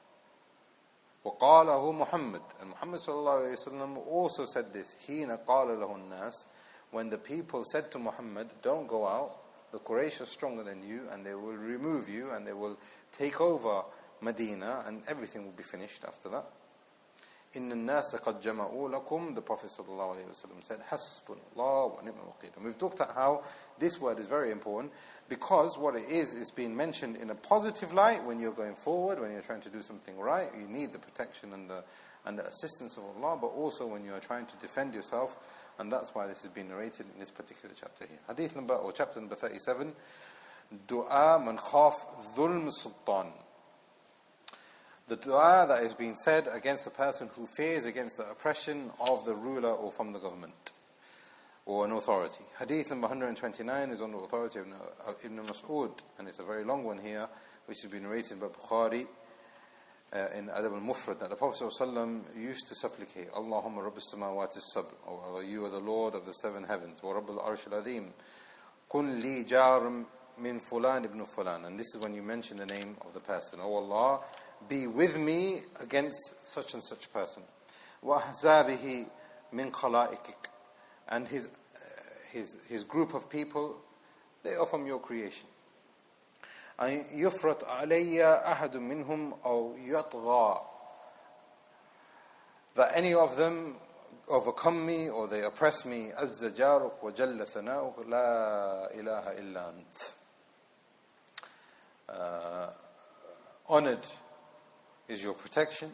وقاله محمد, and Muhammad sallallahu alayhi wa sallam also said this, حين قال له الناس, when the people said to Muhammad, don't go out, the Quraysh are stronger than you and they will remove you and they will take over Medina and everything will be finished after that. إن الناس قد جمعوا لكم, the Prophet sallallahu alayhi wa sallam said, حسبنا الله ونعم الوكيل. And we've talked about how this word is very important, because what it is being mentioned in a positive light when you're going forward, when you're trying to do something right, you need the protection and the assistance of Allah, but also when you are trying to defend yourself, and that's why this has been narrated in this particular chapter here. Hadith number, or chapter number 37, Dua man khaf dhulm sultan. The dua that is being said against a person who fears against the oppression of the ruler or from the government or an authority. Hadith number 129 is on the authority of Ibn Mas'ud, and it's a very long one here, which has been narrated by Bukhari in Adab al-Mufrad, that the Prophet ﷺ used to supplicate, Allahumma Rabb as-samawati as-sabr, or you are the Lord of the seven heavens, wa Rabb al-arsh al-azim, kun li jar min fulan ibn fulan. And this is when you mention the name of the person. Oh Allah, be with me against such and such person. وَأَحْزَابِهِ مِنْ خَلَائِكِكَ, and his group of people, they are from your creation. أن يفرط علي أحد منهم أو يطغى. That any of them overcome me or they oppress me. عز جارك وجل ثناؤك لا إله إلا أنت. Honored is your protection.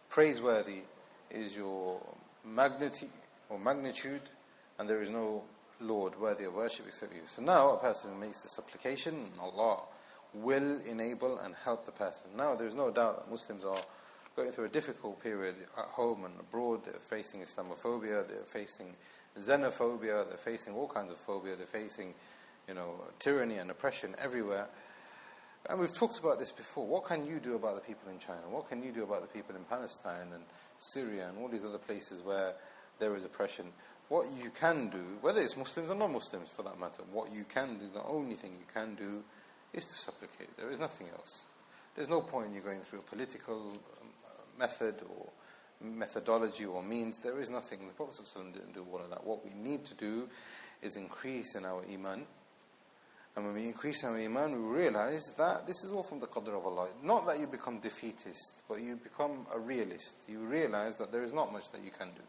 Praiseworthy is your magnitude, and there is no Lord worthy of worship except you. So now a person makes this supplication, Allah will enable and help the person. Now there is no doubt that Muslims are going through a difficult period at home and abroad. They're facing Islamophobia, they're facing xenophobia, they're facing all kinds of phobia, they're facing, tyranny and oppression everywhere. And we've talked about this before. What can you do about the people in China? What can you do about the people in Palestine and Syria and all these other places where there is oppression? What you can do, whether it's Muslims or non-Muslims for that matter, what you can do, the only thing you can do is to supplicate. There is nothing else. There's no point in you going through a political method or methodology or means. There is nothing. The Prophet ﷺ didn't do all of that. What we need to do is increase in our iman. And when we increase our iman, we realize that this is all from the qadr of Allah. Not that you become defeatist, but you become a realist. You realize that there is not much that you can do.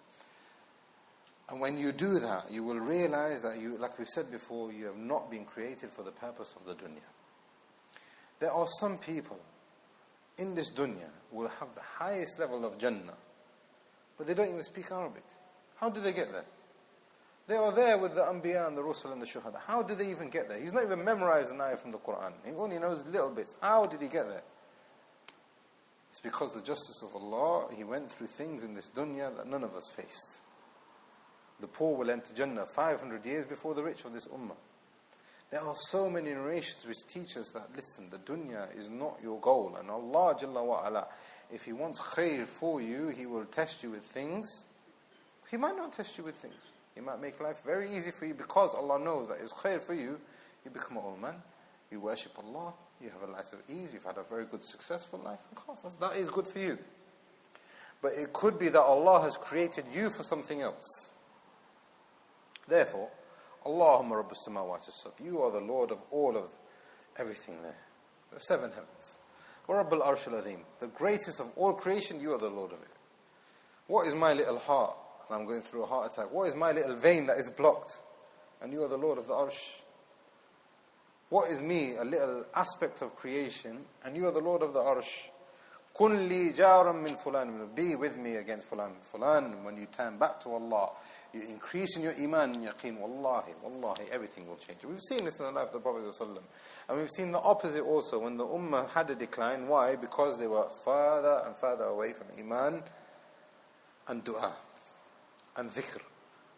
And when you do that, you will realize that you, like we've said before, you have not been created for the purpose of the dunya. There are some people in this dunya who will have the highest level of Jannah, but they don't even speak Arabic. How do they get there? They are there with the Anbiya and the Rusul and the Shuhada. How did they even get there? He's not even memorized an ayah from the Quran. He only knows little bits. How did he get there? It's because the justice of Allah, He went through things in this dunya that none of us faced. The poor will enter Jannah 500 years before the rich of this ummah. There are so many narrations which teach us that, listen, the dunya is not your goal. And Allah Jalla wa Ala, if He wants khair for you, He will test you with things. He might not test you with things. He might make life very easy for you because Allah knows that it's khair for you. You become an old man, you worship Allah, you have a life of ease, you've had a very good, successful life. Of course, that is good for you. But it could be that Allah has created you for something else. Therefore, Allahumma Rabbus Samawati as-Sab, you are the Lord of all of everything there. The 7 heavens. Wa Rabbul Arsh al-Azim, the greatest of all creation, you are the Lord of it. What is my little heart? And I'm going through a heart attack. What is my little vein that is blocked? And you are the Lord of the Arsh. What is me, a little aspect of creation, and you are the Lord of the Arsh? Kun li jaran min fulan. Be with me against fulan. Fulan. And when you turn back to Allah, you increase in your iman and yaqeen. Wallahi, everything will change. We've seen this in the life of the Prophet ﷺ. And we've seen the opposite also. When the ummah had a decline. Why? Because they were further and further away from iman and dua and dhikr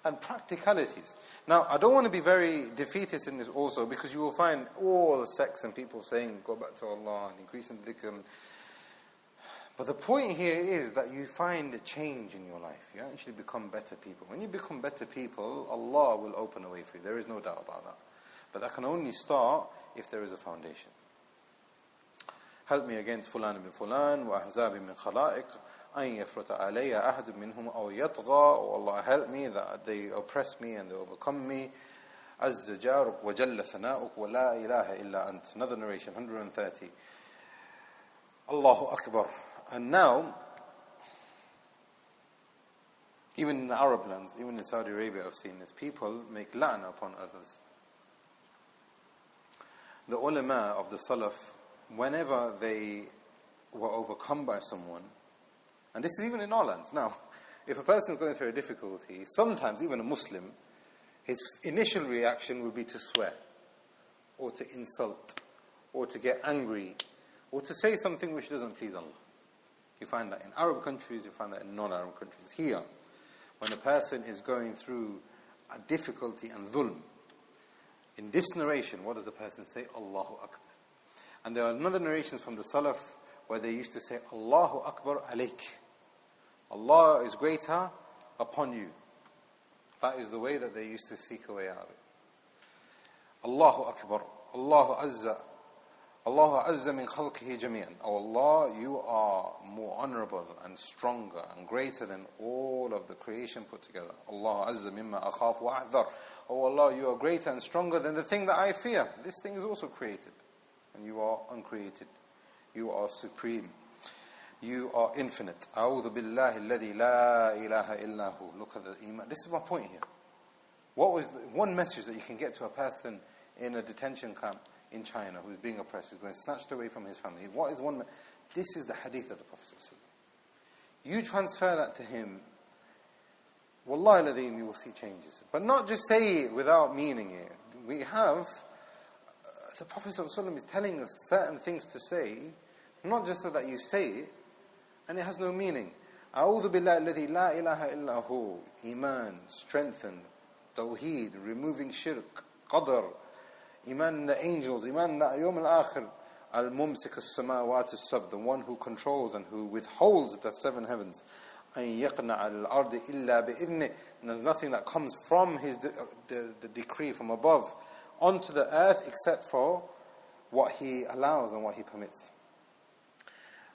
and practicalities. Now, I don't want to be very defeatist in this also, because you will find all sects and people saying, go back to Allah and increase in dhikr. But the point here is that you find a change in your life. You actually become better people. When you become better people, Allah will open a way for you. There is no doubt about that. But that can only start if there is a foundation. Help me against fulan ibn fulan wa ahzabi min khalaiq. أن يفرط علي أحد منهم أو يطغى. Oh Allah, help me that they oppress me and they overcome me. عز جارك وجل ثناؤك ولا إله إلا أنت. Another narration, 130. Allahu Akbar. And now, even in the Arab lands, even in Saudi Arabia, I've seen this. People make la'na upon others. The ulama of the Salaf, whenever they were overcome by someone, and this is even in our lands. Now, if a person is going through a difficulty, sometimes even a Muslim, his initial reaction would be to swear, or to insult, or to get angry, or to say something which doesn't please Allah. You find that in Arab countries, you find that in non-Arab countries. Here, when a person is going through a difficulty and dhulm, in this narration, what does the person say? Allahu Akbar. And there are another narrations from the Salaf where they used to say, Allahu Akbar alayk. Allah is greater upon you. That is the way that they used to seek a way out of it. Allahu Akbar. Allahu Azza. Allahu Azza min khalqihi jami'an. Oh Allah, you are more honorable and stronger and greater than all of the creation put together. Allah Azza mimma akhaf wa ahdhar. Oh Allah, you are greater and stronger than the thing that I fear. This thing is also created. and you are uncreated. You are supreme. You are infinite. A'udhu billahi alladhi la ilaha illa hu. Look at the iman. This is my point here. What was the one message that you can get to a person in a detention camp in China who is being oppressed, who's been snatched away from his family? What is one? This is the hadith of the Prophet. You transfer that to him, wallahi ladhim, you will see changes. But not just say it without meaning it. We have, the Prophet ﷺ is telling us certain things to say, not just so that you say it, and it has no meaning. A'udhu billahi alladhi la ilaha illa hu. Iman, strengthen, tawheed, removing shirk, qadr, iman in the angels, iman in the yawm al-akhir, al-mumsik as-samawat as-sab, the one who controls and who withholds the seven heavens. An yaqna al-ardi illa bi-idhnih. And there's nothing that comes from his the decree from above onto the earth except for what he allows and what he permits.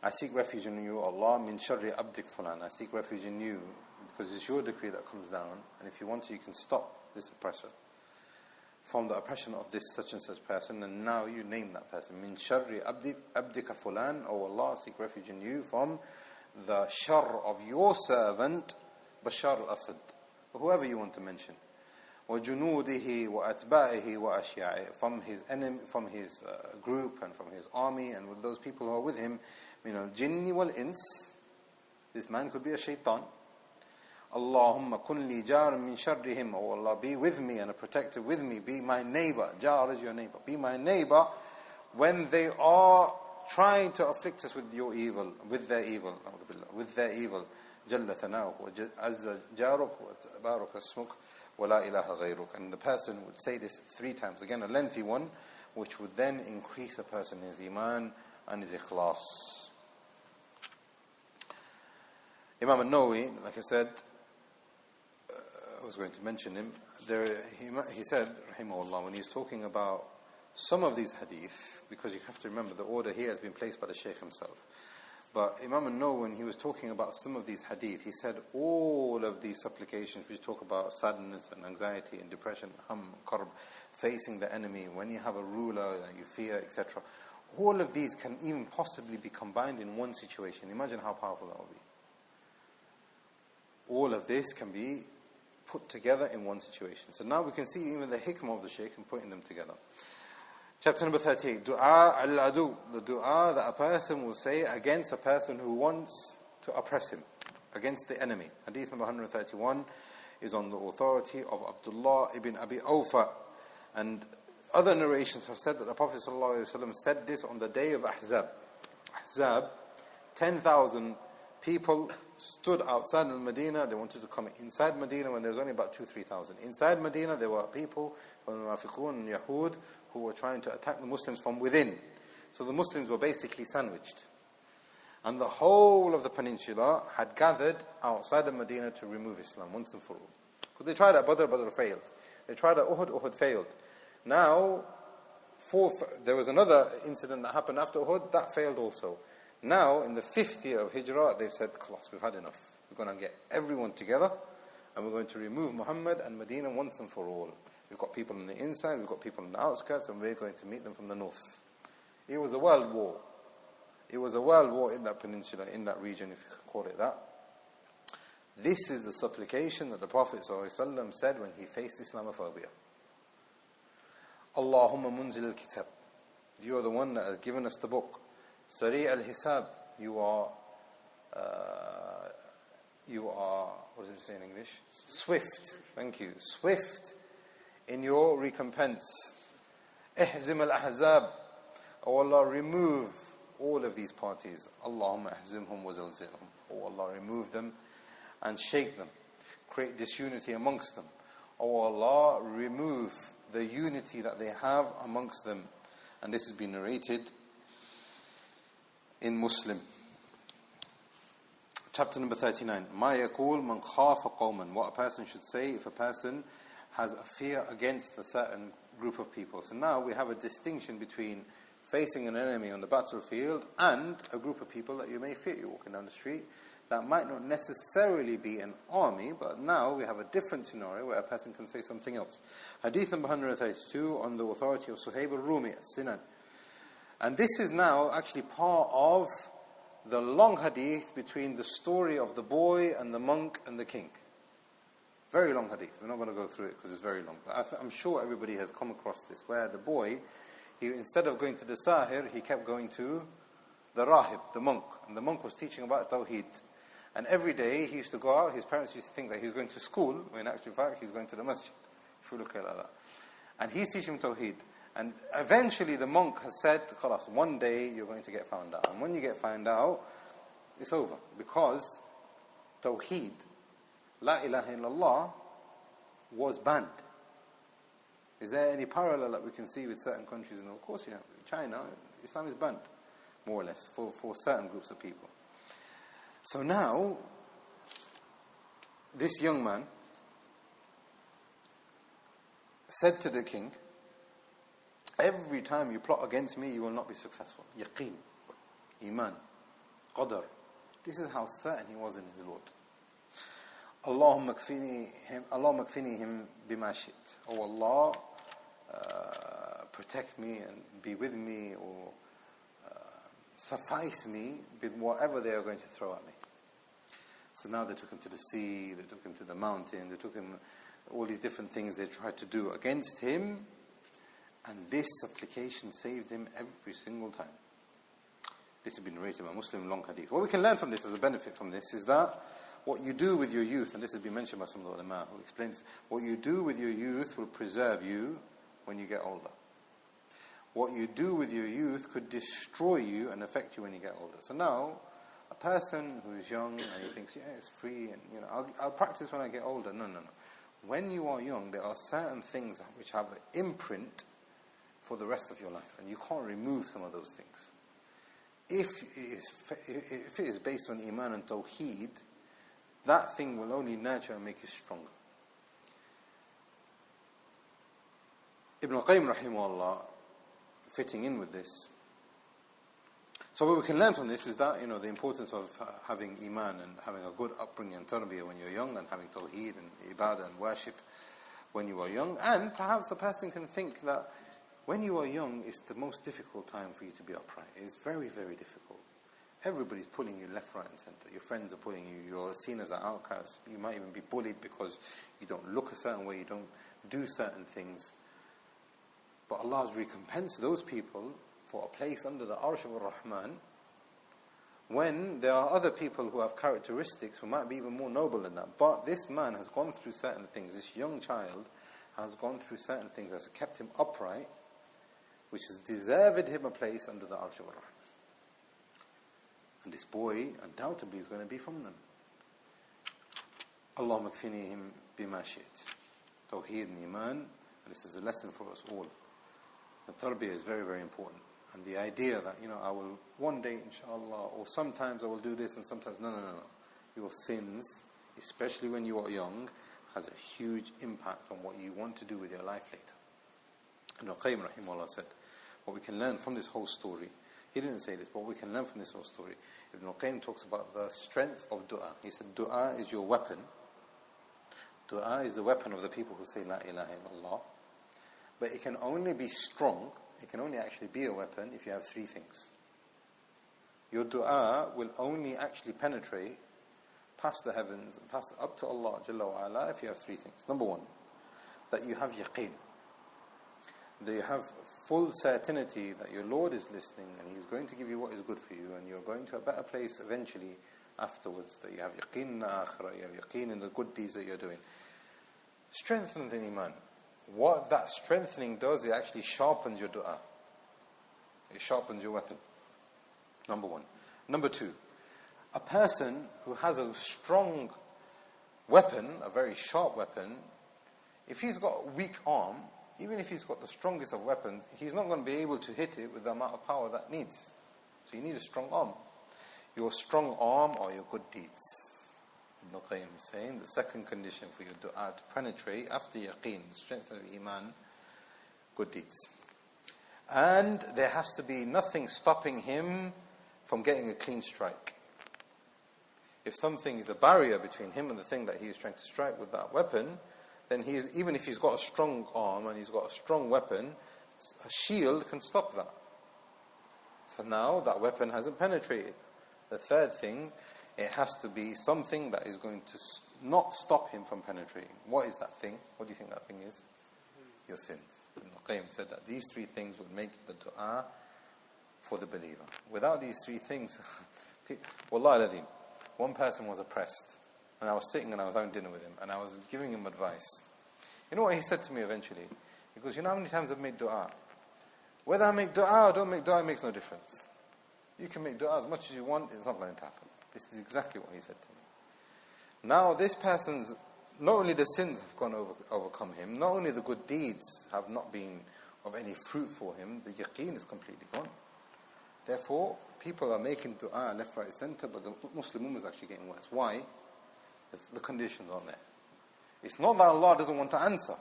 I seek refuge in you, Allah, min sharri abdik fulan. I seek refuge in you because it's your decree that comes down, and if you want to, you can stop this oppressor from the oppression of this such and such person, and now you name that person. Min sharri abdika fulan. Oh Allah, I seek refuge in you from the shar of your servant Bashar al-Assad, whoever you want to mention. وَجُنُودِهِ وَأَتْبَاعِهِ وَأَشْيَاعِهِ, from his enemy, from his group and from his army and with those people who are with him. من الجن والإنس. This man could be a shaitan. Allahumma kun li jar min sharrihim. Oh Allah, be with me and a protector with me. Be my neighbor. Jar is your neighbor. Be my neighbor when they are trying to afflict us with your evil, with their evil, with their evil. Jalla thana'uh wa azza jaruk wa tabarak asmuk wa la ilaha ghayruk. And the person would say this 3 times. Again, a lengthy one, which would then increase a person his iman and his ikhlas. Imam al-Nawawi, like I said, I was going to mention him. He said, rahimahullah, when he's talking about some of these hadith, because you have to remember the order here has been placed by the Shaykh himself. But Imam al-Nawawi, when he was talking about some of these hadith, he said all of these supplications which talk about sadness and anxiety and depression, karb, facing the enemy, when you have a ruler that you fear, etc. All of these can even possibly be combined in one situation. Imagine how powerful that will be. All of this can be put together in one situation. So now we can see even the hikmah of the Shaykh in putting them together. Chapter number 38, Dua al-Adu, the dua that a person will say against a person who wants to oppress him, against the enemy. Hadith number 131 is on the authority of Abdullah ibn Abi Awfa. And other narrations have said that the Prophet ﷺ said this on the day of Ahzab. Ahzab, 10,000 people stood outside of Medina. They wanted to come inside Medina when there was only about 2,000-3,000. Inside Medina there were people from the Munafiqun and Yahud who were trying to attack the Muslims from within. So the Muslims were basically sandwiched. And the whole of the peninsula had gathered outside of Medina to remove Islam once and for all. Because they tried at Badr, Badr failed. They tried at Uhud, Uhud failed. Now, there was another incident that happened after Uhud, that failed also. Now, in the 5th year of Hijrah, they've said, "Khalas, we've had enough. We're going to get everyone together and we're going to remove Muhammad and Medina once and for all. We've got people on the inside, we've got people on the outskirts, and we're going to meet them from the north." It was a world war. It was a world war in that peninsula, in that region, if you could call it that. This is the supplication that the Prophet ﷺ said when he faced Islamophobia. Allahumma munzil al-kitab. You are the one that has given us the book. Sari' al-hisab. You are, what does it say in English? Swift. Thank you. Swift in your recompense. Ihzim al-ahzab. Oh Allah, remove all of these parties. Allahumma ihzimhum wa zalzilhum. Oh Allah, remove them and shake them. Create disunity amongst them. Oh Allah, remove the unity that they have amongst them. And this has been narrated in Muslim. Chapter number 39. Ma yaqul man khafa qawman. What a person should say if a person has a fear against a certain group of people. So now we have a distinction between facing an enemy on the battlefield and a group of people that you may fear. You're walking down the street. That might not necessarily be an army, but now we have a different scenario where a person can say something else. Hadith number 132 on the authority of Suhaib al-Rumi, Sinan. And this is now actually part of the long hadith between the story of the boy and the monk and the king. Very long hadith. We're not going to go through it because it's very long. But I'm sure everybody has come across this, where the boy, instead of going to the sahir, he kept going to the rahib, the monk. And the monk was teaching about tawheed. And every day he used to go out, his parents used to think that he was going to school, when in actual fact he's going to the masjid. If you look at it like that. And he's teaching tawheed. And eventually the monk has said, khalas, one day you're going to get found out. And when you get found out, it's over. Because tawheed, la ilaha illallah, was banned. Is there any parallel that we can see with certain countries? And of course you have. China, Islam is banned, more or less, for certain groups of people. So now, this young man said to the king, every time you plot against me, you will not be successful. Yaqeen, Iman, Qadar. This is how certain he was in his Lord. Allahumma kfinihim bima shit. Oh Allah, protect me and be with me, or suffice me with whatever they are going to throw at me. So now they took him to the sea, they took him to the mountain, they took him all these different things they tried to do against him, and this supplication saved him every single time. This has been narrated by Muslim long hadith. What we can learn from this, as a benefit from this, is that what you do with your youth, and this has been mentioned by some of the ulama who explains, what you do with your youth will preserve you when you get older. What you do with your youth could destroy you and affect you when you get older. So now, a person who is young and he thinks, yeah, it's free, and I'll practice when I get older. No. When you are young, there are certain things which have an imprint for the rest of your life, and you can't remove some of those things. If it is based on Iman and Tawheed, that thing will only nurture and make you stronger. Ibn al-Qayyim rahimahullah, fitting in with this. So what we can learn from this is that, the importance of having Iman and having a good upbringing and tarbiyah when you're young, and having Tawheed and Ibadah and worship when you are young. And perhaps a person can think that when you are young, it's the most difficult time for you to be upright. It's very, very difficult. Everybody's pulling you left, right and centre. Your friends are pulling you. You're seen as an outcast. You might even be bullied because you don't look a certain way, you don't do certain things. But Allah has recompensed those people for a place under the Arsh of Ar-Rahman, when there are other people who have characteristics who might be even more noble than that. But this man has gone through certain things. This young child has gone through certain things that has kept him upright, which has deserved him a place under the Arsh of Ar-Rahman. And this boy undoubtedly is going to be from them. Allahumma kfinihim bima shit. Tawheed and Iman, and this is a lesson for us all. The tarbiyah is very, very important. And the idea that, I will one day, inshallah, or sometimes I will do this and sometimes, no. Your sins, especially when you are young, has a huge impact on what you want to do with your life later. Ibn al-Qayyim rahimahullah said, what we can learn from this whole story, he didn't say this, but what we can learn from this whole story, Ibn al-Qayyim talks about the strength of dua. He said, dua is your weapon. Dua is the weapon of the people who say La ilaha illallah. But it can only be strong, it can only actually be a weapon if you have three things. Your dua will only actually penetrate past the heavens and up to Allah Jalla wa Ala if you have three things. Number one, that you have yaqeen. That you have full certainty that your Lord is listening and He is going to give you what is good for you, and you're going to a better place eventually afterwards. That you have yaqeen in the akhirah, you have yaqeen in the good deeds that you're doing. Strengthen the iman. What that strengthening does, it actually sharpens your dua. It sharpens your weapon. Number one. Number two, a person who has a strong weapon, a very sharp weapon, if he's got a weak arm, even if he's got the strongest of weapons, he's not going to be able to hit it with the amount of power that needs. So you need a strong arm. Your strong arm are your good deeds. Ibn al-Qayyim is saying the second condition for your dua to penetrate after yaqeen, the strength of iman, good deeds. And there has to be nothing stopping him from getting a clean strike. If something is a barrier between him and the thing that he is trying to strike with that weapon, then even if he's got a strong arm and he's got a strong weapon, a shield can stop that. So now that weapon hasn't penetrated. The third thing, it has to be something that is going to not stop him from penetrating. What is that thing? What do you think that thing is? Your sins. al-Qayyim said that these three things would make the dua for the believer. Without these three things, Wallahi al-Azim, one person was oppressed, and I was sitting and I was having dinner with him, and I was giving him advice. You know what he said to me eventually? He goes, you know how many times I've made dua? Whether I make dua or don't make dua, it makes no difference. You can make dua as much as you want, it's not going to happen. This is exactly what he said to me. Now this person's, not only the sins have overcome him, not only the good deeds have not been of any fruit for him, the yaqeen is completely gone. Therefore, people are making dua left, right, center, but the Muslim ummah is actually getting worse. Why? The conditions aren't there. It's not that Allah doesn't want to answer.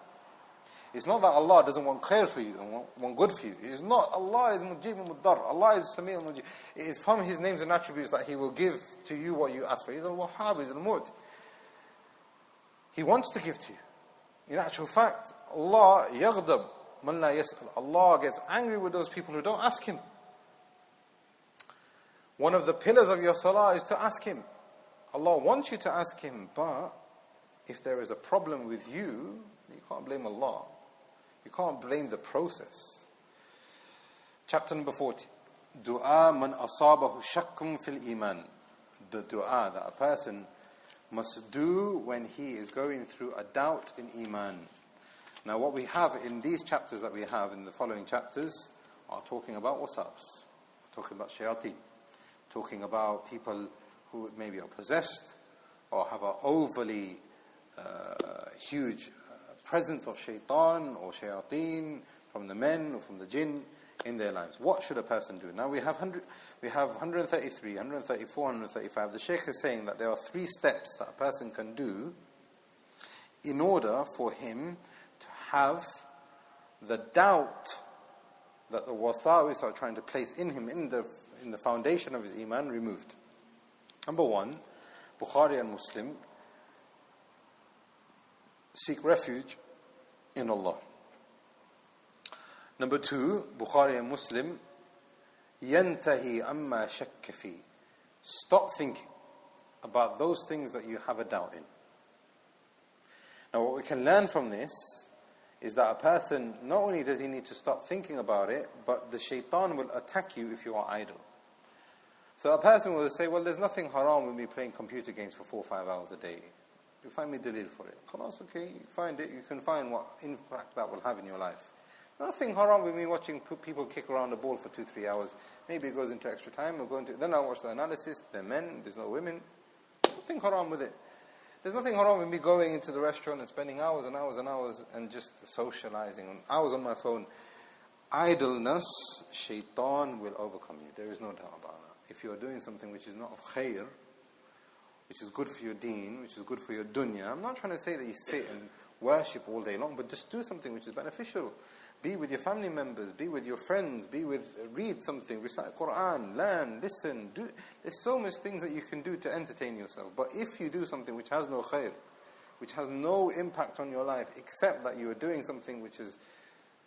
It's not that Allah doesn't want khair for you and want good for you. It is not. Allah is mujib muddar. Allah is sami' al-mujib. It is from His names and attributes that He will give to you what you ask for. He is al-Wahhab, He is al-Mu'ti. He wants to give to you. In actual fact, Allah yaghdab man la yas'al. Allah gets angry with those people who don't ask Him. One of the pillars of your salah is to ask Him. Allah wants you to ask Him, but if there is a problem with you, you can't blame Allah. You can't blame the process. Chapter number 40. Dua man asabahu shakkun fil iman. The dua that a person must do when he is going through a doubt in iman. Now what we have in these chapters that we have in the following chapters are talking about wasawis, talking about shayateen, talking about people who maybe are possessed or have an overly huge presence of shaitan or shayateen from the men or from the jinn in their lives. What should a person do? Now we have 133, 134, 135. The Shaykh is saying that there are 3 steps that a person can do in order for him to have the doubt that the wasawis are trying to place in him in the foundation of his iman removed. Number 1, Bukhari and Muslim, seek refuge in Allah. Number 2, Bukhari and Muslim, yantahi amma shakka fi. Stop thinking about those things that you have a doubt in. Now what we can learn from this is that a person, not only does he need to stop thinking about it, but the shaitan will attack you if you are idle. So a person will say, well, there's nothing haram with me playing computer games for 4 or 5 hours a day. You find me dalil for it. Khalas, okay, you find it, you can find what impact that will have in your life. Nothing haram with me watching people kick around the ball for 2-3 hours. Maybe it goes into extra time, then I'll watch the analysis, they're men, there's no women. Nothing haram with it. There's nothing haram with me going into the restaurant and spending hours and hours and hours and just socializing, and hours on my phone. Idleness, shaitan will overcome you. There is no doubt about that. If you are doing something which is not of khair, which is good for your deen, which is good for your dunya, I'm not trying to say that you sit and worship all day long, but just do something which is beneficial. Be with your family members, be with your friends, read something, recite Quran, learn, listen. There's so much things that you can do to entertain yourself. But if you do something which has no khair, which has no impact on your life, except that you are doing something which is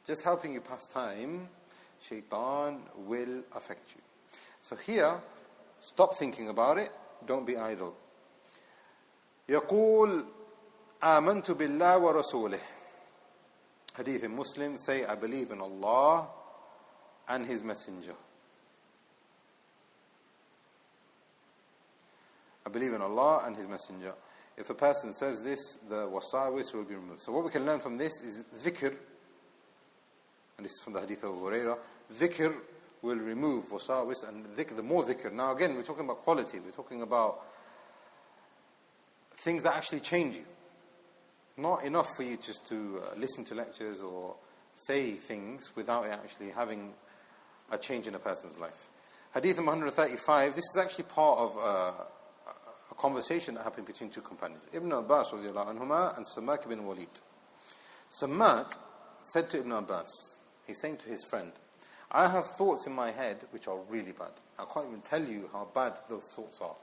just helping you pass time, shaitan will affect you. So here, stop thinking about it, don't be idle. يقول آمنت بالله ورسوله. Hadith in Muslim, say, I believe in Allah and His Messenger. I believe in Allah and His Messenger. If a person says this, the wasawis will be removed. So what we can learn from this is dhikr, and this is from the Hadith of Abu Hurairah, dhikr will remove wasawis, and dhikr, the more dhikr. Now again, we're talking about quality, we're talking about things that actually change you. Not enough for you just to listen to lectures or say things without actually having a change in a person's life. Hadith 135, this is actually part of a conversation that happened between 2 companions. Ibn Abbas radiallahu anhuma and Samak bin Walid. Samak said to Ibn Abbas, he's saying to his friend, I have thoughts in my head which are really bad. I can't even tell you how bad those thoughts are.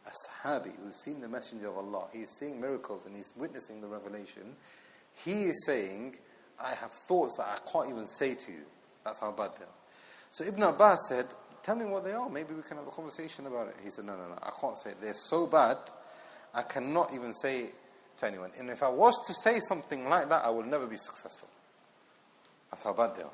A sahabi who's seen the Messenger of Allah, he's seeing miracles and he's witnessing the revelation, he is saying, I have thoughts that I can't even say to you. That's how bad they are. So Ibn Abbas said, tell me what they are. Maybe we can have a conversation about it. He said, no, I can't say it. They're so bad, I cannot even say it to anyone. And if I was to say something like that, I will never be successful. That's how bad they are.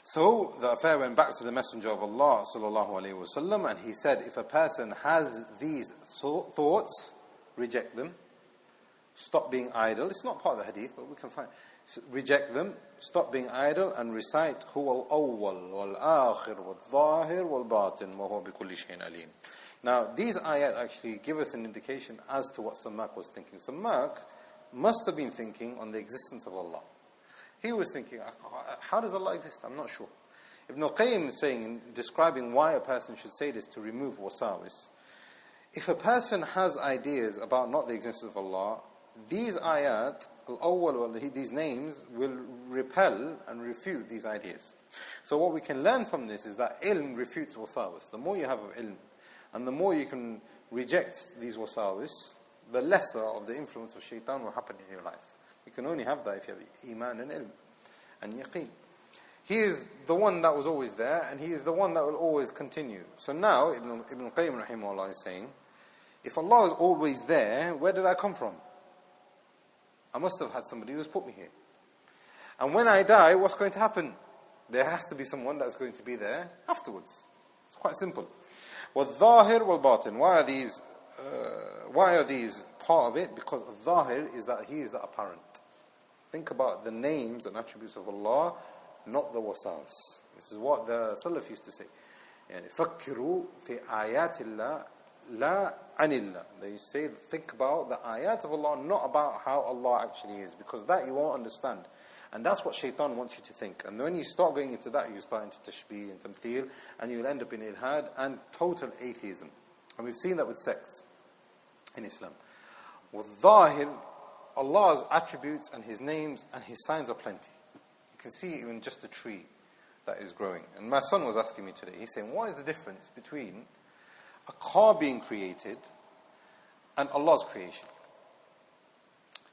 So the affair went back to the Messenger of Allah sallallahu alaihi wasallam, and he said, if a person has these thoughts, reject them. Stop being idle. It's not part of the hadith, but we can find. Reject them. Stop being idle and recite Huwa al-awwal wal-akhir wal-zahir wal-batin wa huwa bikulli shay'in alim. Now, these ayat actually give us an indication as to what Sammak was thinking. Sammak must have been thinking on the existence of Allah. He was thinking, how does Allah exist? I'm not sure. Ibn al-Qayyim is saying, in describing why a person should say this to remove wasawis, if a person has ideas about not the existence of Allah, these ayat, al-awwal, these names, will repel and refute these ideas. So what we can learn from this is that ilm refutes wasawis. The more you have of ilm, and the more you can reject these wasawis, the lesser of the influence of shaitan will happen in your life. You can only have that if you have iman and ilm and yaqeen. He is the one that was always there, and he is the one that will always continue. So now, Ibn Qayyim rahimahullah is saying, if Allah is always there, where did I come from? I must have had somebody who's put me here. And when I die, what's going to happen? There has to be someone that's going to be there afterwards. It's quite simple. وَالظَّاهِرْ وَالْبَاطِنْ Why are these part of it? Because al-zahir is that he is the apparent. Think about the names and attributes of Allah, not the wasawis. This is what the Salaf used to say. فَكِّرُوا فِي آيَاتِ اللَّهِ لَا عَنِ اللَّهِ. They say, think about the ayat of Allah, not about how Allah actually is, because that you won't understand. And that's what shaitan wants you to think. And when you start going into that, you start into tashbih and tamthil, and you'll end up in ilhad and total atheism. And we've seen that with sex in Islam. With Zahir, Allah's attributes and His names and His signs are plenty. You can see even just a tree that is growing. And my son was asking me today, he's saying, what is the difference between a car being created and Allah's creation?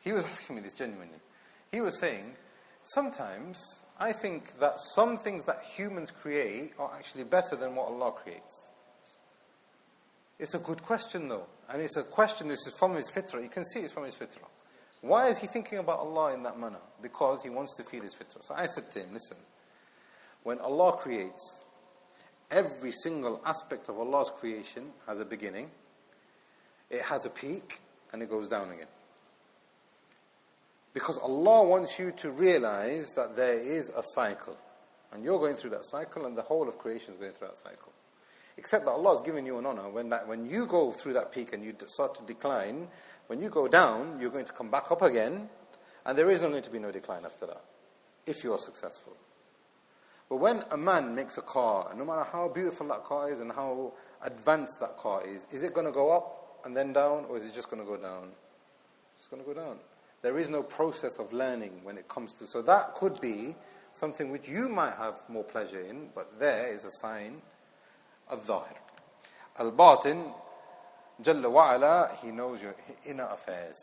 He was asking me this genuinely. He was saying, sometimes I think that some things that humans create are actually better than what Allah creates. It's a good question though. And it's a question, this is from his fitrah. You can see it's from his fitrah. Why is he thinking about Allah in that manner? Because he wants to feel his fitrah. So I said to him, listen, when Allah creates, every single aspect of Allah's creation has a beginning, it has a peak, and it goes down again. Because Allah wants you to realize that there is a cycle. And you're going through that cycle, and the whole of creation is going through that cycle. Except that Allah has given you an honor. When you go through that peak and you start to decline, when you go down, you're going to come back up again, and there is not going to be no decline after that, if you are successful. But when a man makes a car, and no matter how beautiful that car is and how advanced that car is it going to go up and then down, or is it just going to go down? It's going to go down. There is no process of learning when it comes to... So that could be something which you might have more pleasure in, but there is a sign of Zahir. Al-Batin, Jalla wa'ala, He knows your inner affairs.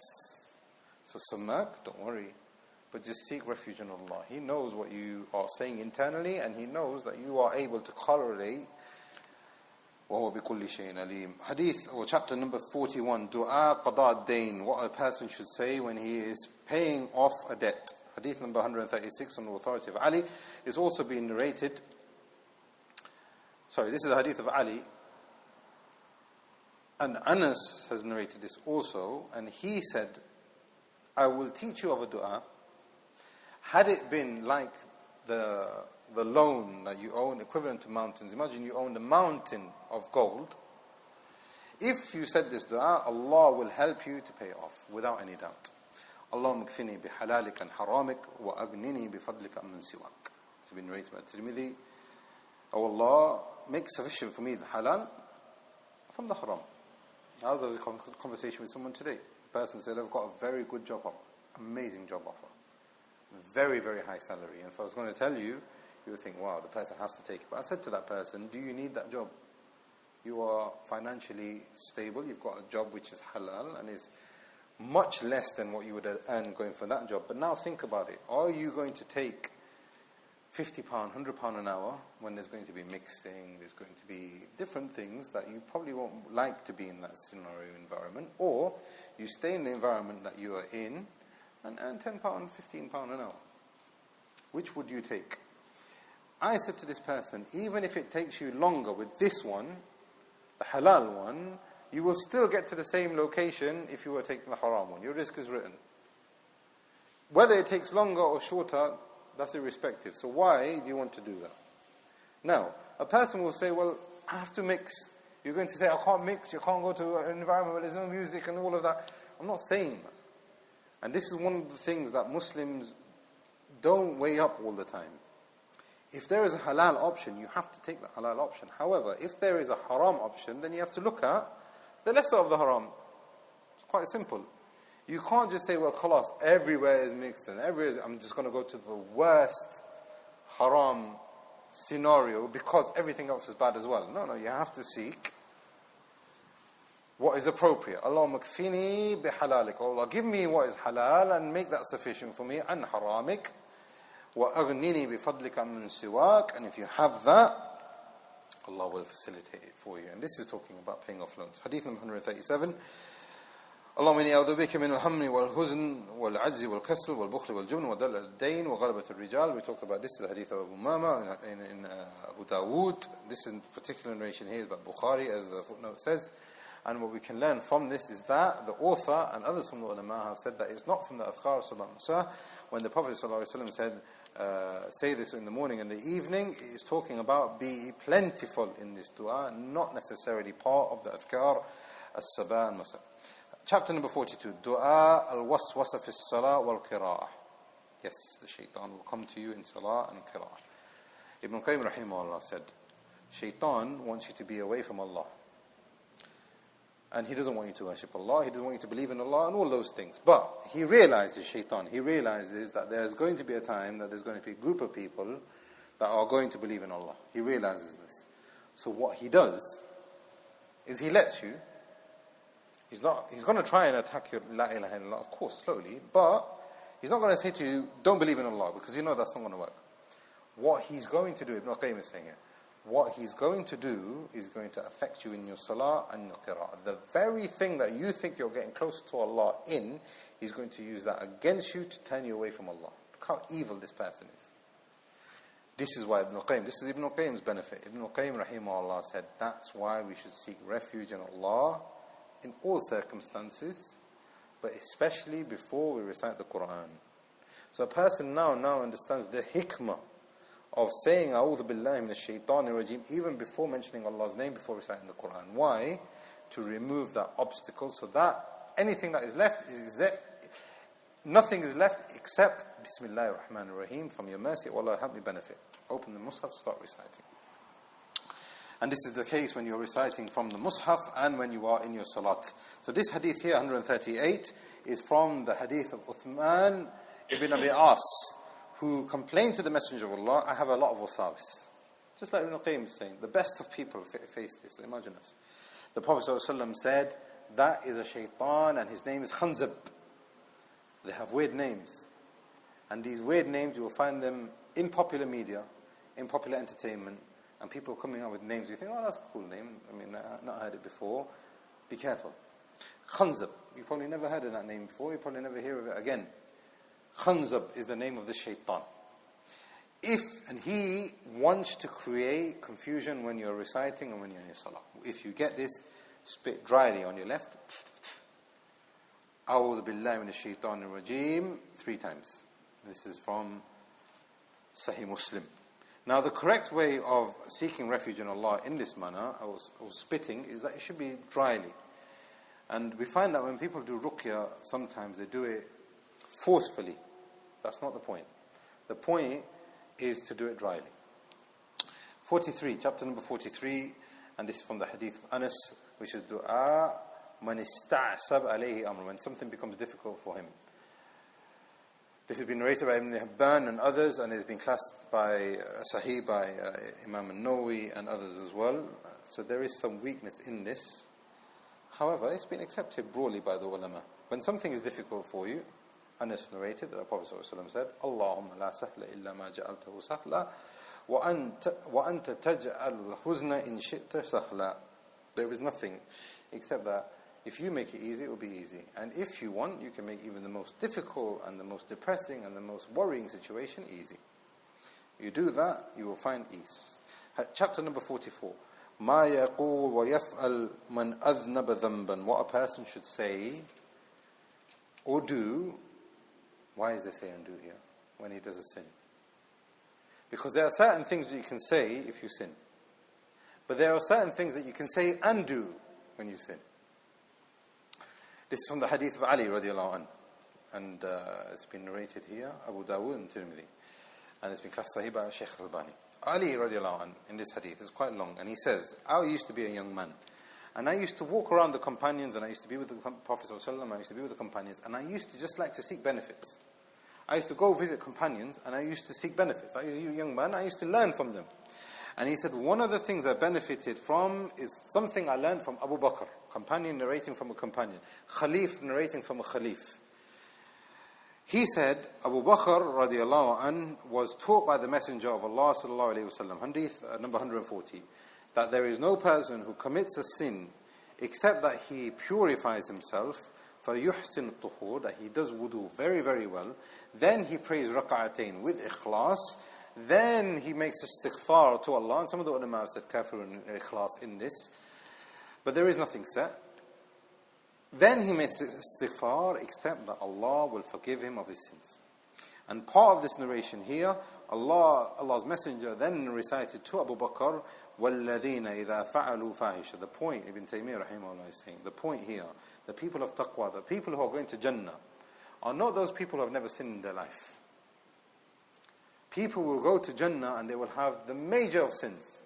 So Sammak, don't worry, but just seek refuge in Allah. He knows what you are saying internally, and He knows that you are able to correlate. وَهُوَ بِكُلِّ شَيْءٍ عَلِيمٌ. Hadith, or chapter number 41, Dua qada ad-dayn, what a person should say when he is paying off a debt. Hadith number 136 on the authority of Ali is also being narrated. Sorry, this is the hadith of Ali. And Anas has narrated this also, and he said, I will teach you of a dua. Had it been like the loan that you own, equivalent to mountains. Imagine you owned a mountain of gold. If you said this dua, Allah will help you to pay it off, without any doubt. Allahumma kfini bihalalik and haramik, wa agnini bifadlika amman siwak. It's been narrated by Tirmidhi. Oh Allah, make sufficient for me the halal from the haram. I was having a conversation with someone today. The person said, I've got a very good job offer, amazing job offer, very, very high salary. And if I was going to tell you, you would think, wow, the person has to take it. But I said to that person, do you need that job? You are financially stable, you've got a job which is halal and is much less than what you would earn going for that job. But now think about it. Are you going to take £50, £100 an hour, when there's going to be mixing, there's going to be different things that you probably won't like to be in that scenario environment, or you stay in the environment that you are in and earn £10, £15 an hour. Which would you take? I said to this person, even if it takes you longer with this one, the halal one, you will still get to the same location if you were taking the haram one. Your risk is written. Whether it takes longer or shorter, that's irrespective. So why do you want to do that? Now, a person will say, well, I have to mix. You're going to say, I can't mix. You can't go to an environment where there's no music and all of that. I'm not saying that. And this is one of the things that Muslims don't weigh up all the time. If there is a halal option, you have to take the halal option. However, if there is a haram option, then you have to look at the lesser of the haram. It's quite simple. You can't just say, well, khalas, everywhere is mixed and I'm just going to go to the worst haram scenario because everything else is bad as well. No, you have to seek what is appropriate. Allahumma kfini bihalalik. Allah, give me what is halal and make that sufficient for me. An haramik. Wa aghnini bifadlika min siwak. And if you have that, Allah will facilitate it for you. And this is talking about paying off loans. Hadith number 137. اللهم إني أعوذ بك من الهم والحزن والعجز والكسل والبخل والجبن ودلع الدين وغلبة الرجال. We talked about this in the hadith of Abu Mama in Abu Dawood. This in particular narration here is about Bukhari, as the footnote says. And what we can learn from this is that the author and others from the ulama have said that it's not from the Adhkar Salat Masah. When the Prophet ﷺ said, say this in the morning and the evening, it is talking about be plentiful in this dua, not necessarily part of the Adhkar as-Sabah and Masah. Chapter number 42, Dua al-Waswasah fi as-Salah wal-Qira'ah. Yes, the shaitan will come to you in Salah and Qira'ah. Ibn al-Qayyim rahimahullah said, shaitan wants you to be away from Allah. And he doesn't want you to worship Allah, he doesn't want you to believe in Allah and all those things. But he realizes, shaitan, he realizes that there's going to be a time that there's going to be a group of people that are going to believe in Allah. He realizes this. So what he does is he lets you. He's going to try and attack your La ilaha illallah, of course, slowly, but he's not going to say to you, don't believe in Allah, because you know that's not going to work. What he's going to do, Ibn al-Qayyim is saying it, what he's going to do is going to affect you in your salah and your qira'ah. The very thing that you think you're getting closer to Allah in, he's going to use that against you to turn you away from Allah. Look how evil this person is. This is why this is Ibn al-Qayyim's benefit. Ibn al-Qayyim rahimahullah said, that's why we should seek refuge in Allah in all circumstances, but especially before we recite the Quran. So a person now understands the hikmah of saying A'udhu billahi minash shaitanir rajim even before mentioning Allah's name, before reciting the Quran. Why? To remove that obstacle, so that anything that is left nothing is left except Bismillahir Rahmanir Rahim, from your mercy, Allah help me benefit. Open the Mus'haf, start reciting. And this is the case when you're reciting from the Mus'haf and when you are in your Salat. So this hadith here, 138, is from the hadith of Uthman ibn Abi As, who complained to the Messenger of Allah, I have a lot of Wasawis. Just like Ibn al-Qayyim is saying, the best of people face this. Imagine us. The Prophet ﷺ said, that is a shaitan and his name is Khanzab. They have weird names. And these weird names, you will find them in popular media, in popular entertainment, and people coming up with names. You think, oh, that's a cool name. I mean, I've not heard it before. Be careful. Khanzab. You probably never heard of that name before. You probably never hear of it again. Khanzab is the name of the shaitan. And he wants to create confusion when you're reciting and when you're in your salah. If you get this, spit dryly on your left. A'udhu billahi minash shaitanir rajim 3 times. This is from Sahih Muslim. Now the correct way of seeking refuge in Allah in this manner, or spitting, is that it should be dryly. And we find that when people do Ruqyah, sometimes they do it forcefully. That's not the point. The point is to do it dryly. 43, chapter number 43, and this is from the hadith of Anas, which is Dua man ista'sab alayhi amr, when something becomes difficult for him. This has been narrated by Ibn Hibban and others, and has been classed by Sahih by Imam al-Nawawi and others as well. So there is some weakness in this. However, it's been accepted broadly by the ulama. When something is difficult for you, and it's narrated that the Prophet ﷺ said, Allahumma la sahla illa ma ja'altahu sahla, wa anta taj'al huzna in shi'ta sahla. There is nothing except that if you make it easy, it will be easy. And if you want, you can make even the most difficult and the most depressing and the most worrying situation easy. You do that, you will find ease. Chapter number 44. مَا يَقُولُ وَيَفْعَلْ مَنْ أَذْنَبَ ذَنْبًا. What a person should say or do. Why is there say and do here when he does a sin? Because there are certain things that you can say if you sin. But there are certain things that you can say and do when you sin. This is from the hadith of Ali radiallahu anh. And it's been narrated here, Abu Dawud and Tirmidhi. And it's been classed sahih by Shaykh al-Albani. Ali radiallahu anh, in this hadith, is quite long. And he says, I used to be a young man. And I used to walk around the companions, and I used to be with the Prophet ﷺ, I used to be with the companions, and I used to just like to seek benefits. I used to go visit companions, and I used to seek benefits. I was a young man, I used to learn from them. And he said, one of the things I benefited from is something I learned from Abu Bakr, companion narrating from a companion, Khalif narrating from a Khalif. He said, Abu Bakr radiallahu an was taught by the Messenger of Allah sallallahu alayhi wa sallam, hadith number 140, that there is no person who commits a sin except that he purifies himself, فَيُحْسِنُ الطُّهُورِ, that he does wudu very, very well. Then he prays rak'atain with ikhlas. Then he makes istighfar to Allah. And some of the ulama have said kafir and ikhlas in this. But there is nothing set. Then he makes istighfar except that Allah will forgive him of his sins. And part of this narration here, Allah's Messenger then recited to Abu Bakr, وَالَّذِينَ إِذَا فَعَلُوا فَاحِشَةً. The point, Ibn Taymiyyah rahimahullah is saying, the point here, the people of Taqwa, the people who are going to Jannah, are not those people who have never sinned in their life. People will go to Jannah and they will have the major of sins,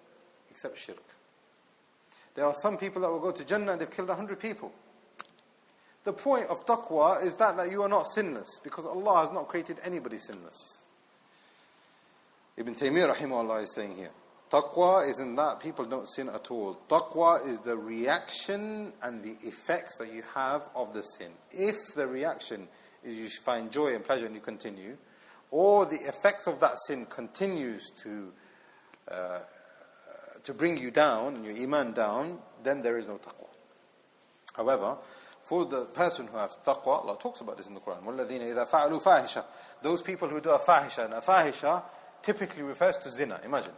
except shirk. There are some people that will go to Jannah and they've killed 100 people. The point of Taqwa is that you are not sinless, because Allah has not created anybody sinless. Ibn Taymiyyah rahimahullah is saying here, Taqwa isn't that people don't sin at all. Taqwa is the reaction and the effects that you have of the sin. If the reaction is you find joy and pleasure and you continue, or the effect of that sin continues to bring you down and your iman down, then there is no taqwa. However, for the person who has taqwa, Allah talks about this in the Quran. وَالَّذِينَ إِذَا فَعَلُوا فَاحِشَةً. Those people who do a fahisha, and a fahisha typically refers to zina. Imagine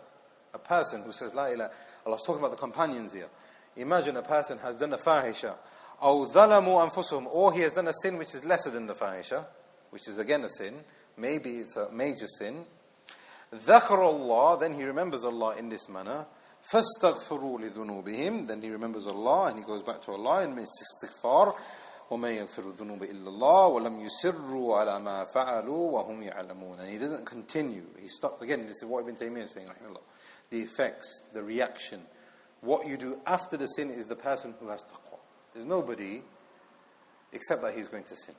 a person who says la ilaha. Allah's talking about the companions here. Imagine a person has done a fahisha, أَوْ ظَلَمُوا أَنفُسُهُمْ, or he has done a sin which is lesser than the fahisha, which is again a sin. Maybe it's a major sin. ذَكَرَ اللَّهِ, then he remembers Allah in this manner. فَاسْتَغْفِرُوا لِذُنُوبِهِمْ, then he remembers Allah and he goes back to Allah and makes istighfar. وَمَن يَغْفِرُ الذُّنُوبَ إِلَّا اللَّهُ وَلَمْ يُسِرُّوا عَلَى مَا فَعَلُوا وَهُمْ يَعْلَمُونَ. And he doesn't continue. He stops. Again, this is what Ibn Taymiyyah is saying, rahimahullah. The effects, the reaction. What you do after the sin is the person who has taqwa. There's nobody except that he's going to sin.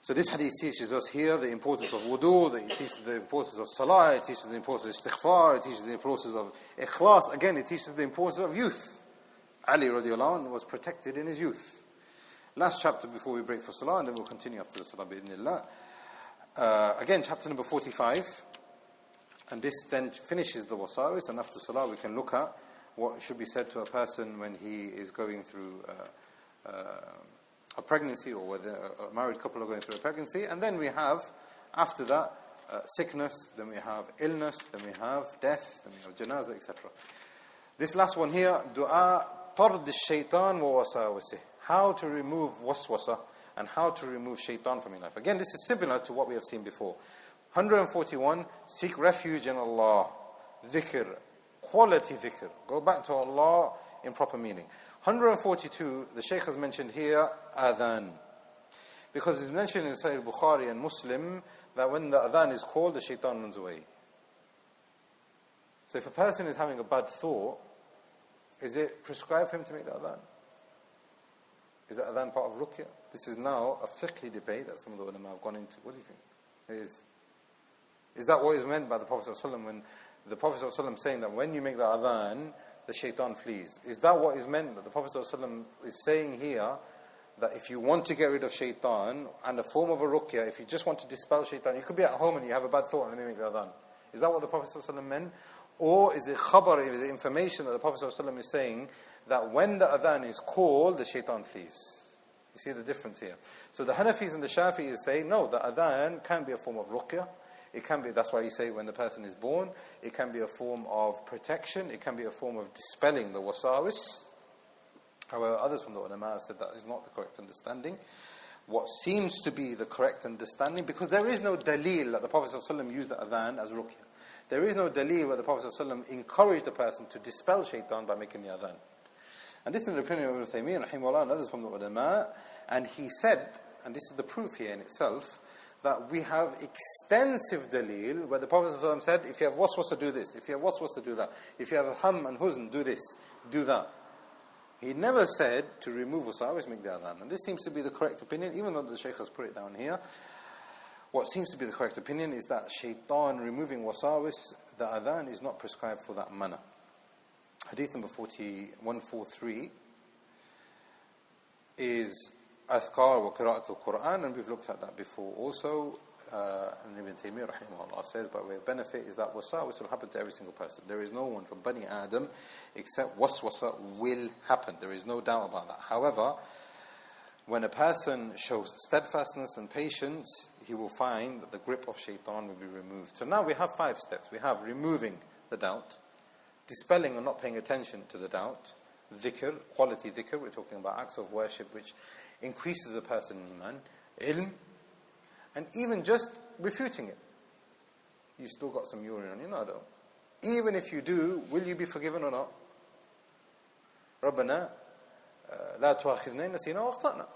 So this hadith teaches us here the importance of wudu, it teaches the importance of salah, it teaches the importance of istighfar, it teaches the importance of ikhlas. Again, it teaches the importance of youth. Ali radiallahu anh was protected in his youth. Last chapter before we break for salah, and then we'll continue after the salah bi'idhnillah. Again, chapter number 45. And this then finishes the wasawis, and after salah we can look at what should be said to a person when he is going through a pregnancy, or whether a married couple are going through a pregnancy. And then we have, after that, sickness, then we have illness, then we have death, then we have janazah, etc. This last one here, dua tard shaitan wa wasawasih. How to remove waswasah and how to remove shaitan from your life. Again, this is similar to what we have seen before. 141, seek refuge in Allah. Dhikr, quality dhikr. Go back to Allah in proper meaning. 142, the Shaykh has mentioned here, Adhan. Because it's mentioned in Sahih Bukhari and Muslim that when the Adhan is called, the shaitan runs away. So if a person is having a bad thought, is it prescribed for him to make the Adhan? Is the Adhan part of Ruqyah? This is now a fiqhi debate that some of the ulama have gone into. What do you think? Is that what is meant by the Prophet ﷺ when the Prophet ﷺ saying that when you make the Adhan, the shaitan flees? Is that what is meant that the Prophet ﷺ is saying here, that if you want to get rid of shaitan, and a form of a ruqyah, if you just want to dispel shaitan, you could be at home and you have a bad thought and then you make the adhan. Is that what the Prophet ﷺ meant? Or is it khabar, is it information that the Prophet ﷺ is saying that when the adhan is called, the shaitan flees? You see the difference here. So the Hanafis and the Shafi'is say, no, the adhan can be a form of ruqyah. It can be, that's why you say when the person is born, it can be a form of protection, it can be a form of dispelling the wasawis. However, others from the ulama have said that is not the correct understanding. What seems to be the correct understanding, because there is no dalil that the Prophet ﷺ used the adhan as ruqyah. There is no dalil where the Prophet ﷺ encouraged the person to dispel shaitan by making the adhan. And this is the opinion of Ibn Taymiyyah, rahimahullah, and others from the ulama. And he said, and this is the proof here in itself, that we have extensive dalil where the Prophet ﷺ said, if you have waswasah, do this. If you have waswasah, do that. If you have ham and huzn, do this, do that. He never said to remove wasawis, make the adhan. And this seems to be the correct opinion, even though the Shaykh has put it down here. What seems to be the correct opinion is that shaitan removing wasawis, the adhan is not prescribed for that manner. Hadith number 143 is Adhkar wa qira'at al-Quran, and we've looked at that before also. And Ibn Taymiyyah rahimahullah says, by way of benefit, is that wasawis will happen to every single person. There is no one from Bani Adam except waswasah will happen. There is no doubt about that. However, when a person shows steadfastness and patience, he will find that the grip of shaitan will be removed. So now we have 5 steps. We have removing the doubt, dispelling or not paying attention to the doubt, dhikr, quality dhikr, we're talking about acts of worship which increases a person in iman, ilm, and even just refuting it. You still got some urine on you? No, I don't. Even if you do, will you be forgiven or not? رَبَّنَا لَا تُؤَاخِذْنَا إِن نَسِينَا وَأَخْطَأْنَا.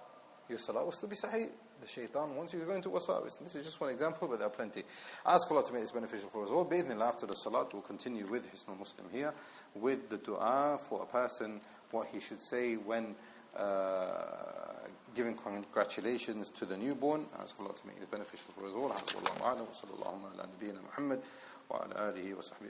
Your salah will still be sahih. The shaitan wants you to go into wasawis. This is just one example, but there are plenty. Ask Allah to make this beneficial for us all. Bi-idhnillah, after the salat, we'll continue with Hisn Muslim here, with the dua for a person, what he should say when giving congratulations to the newborn. Ask Allah to make this beneficial for us all. Wallahu a'lam wa sallallahu ala nabiyyina Muhammad wa ala alihi wa sahbihi.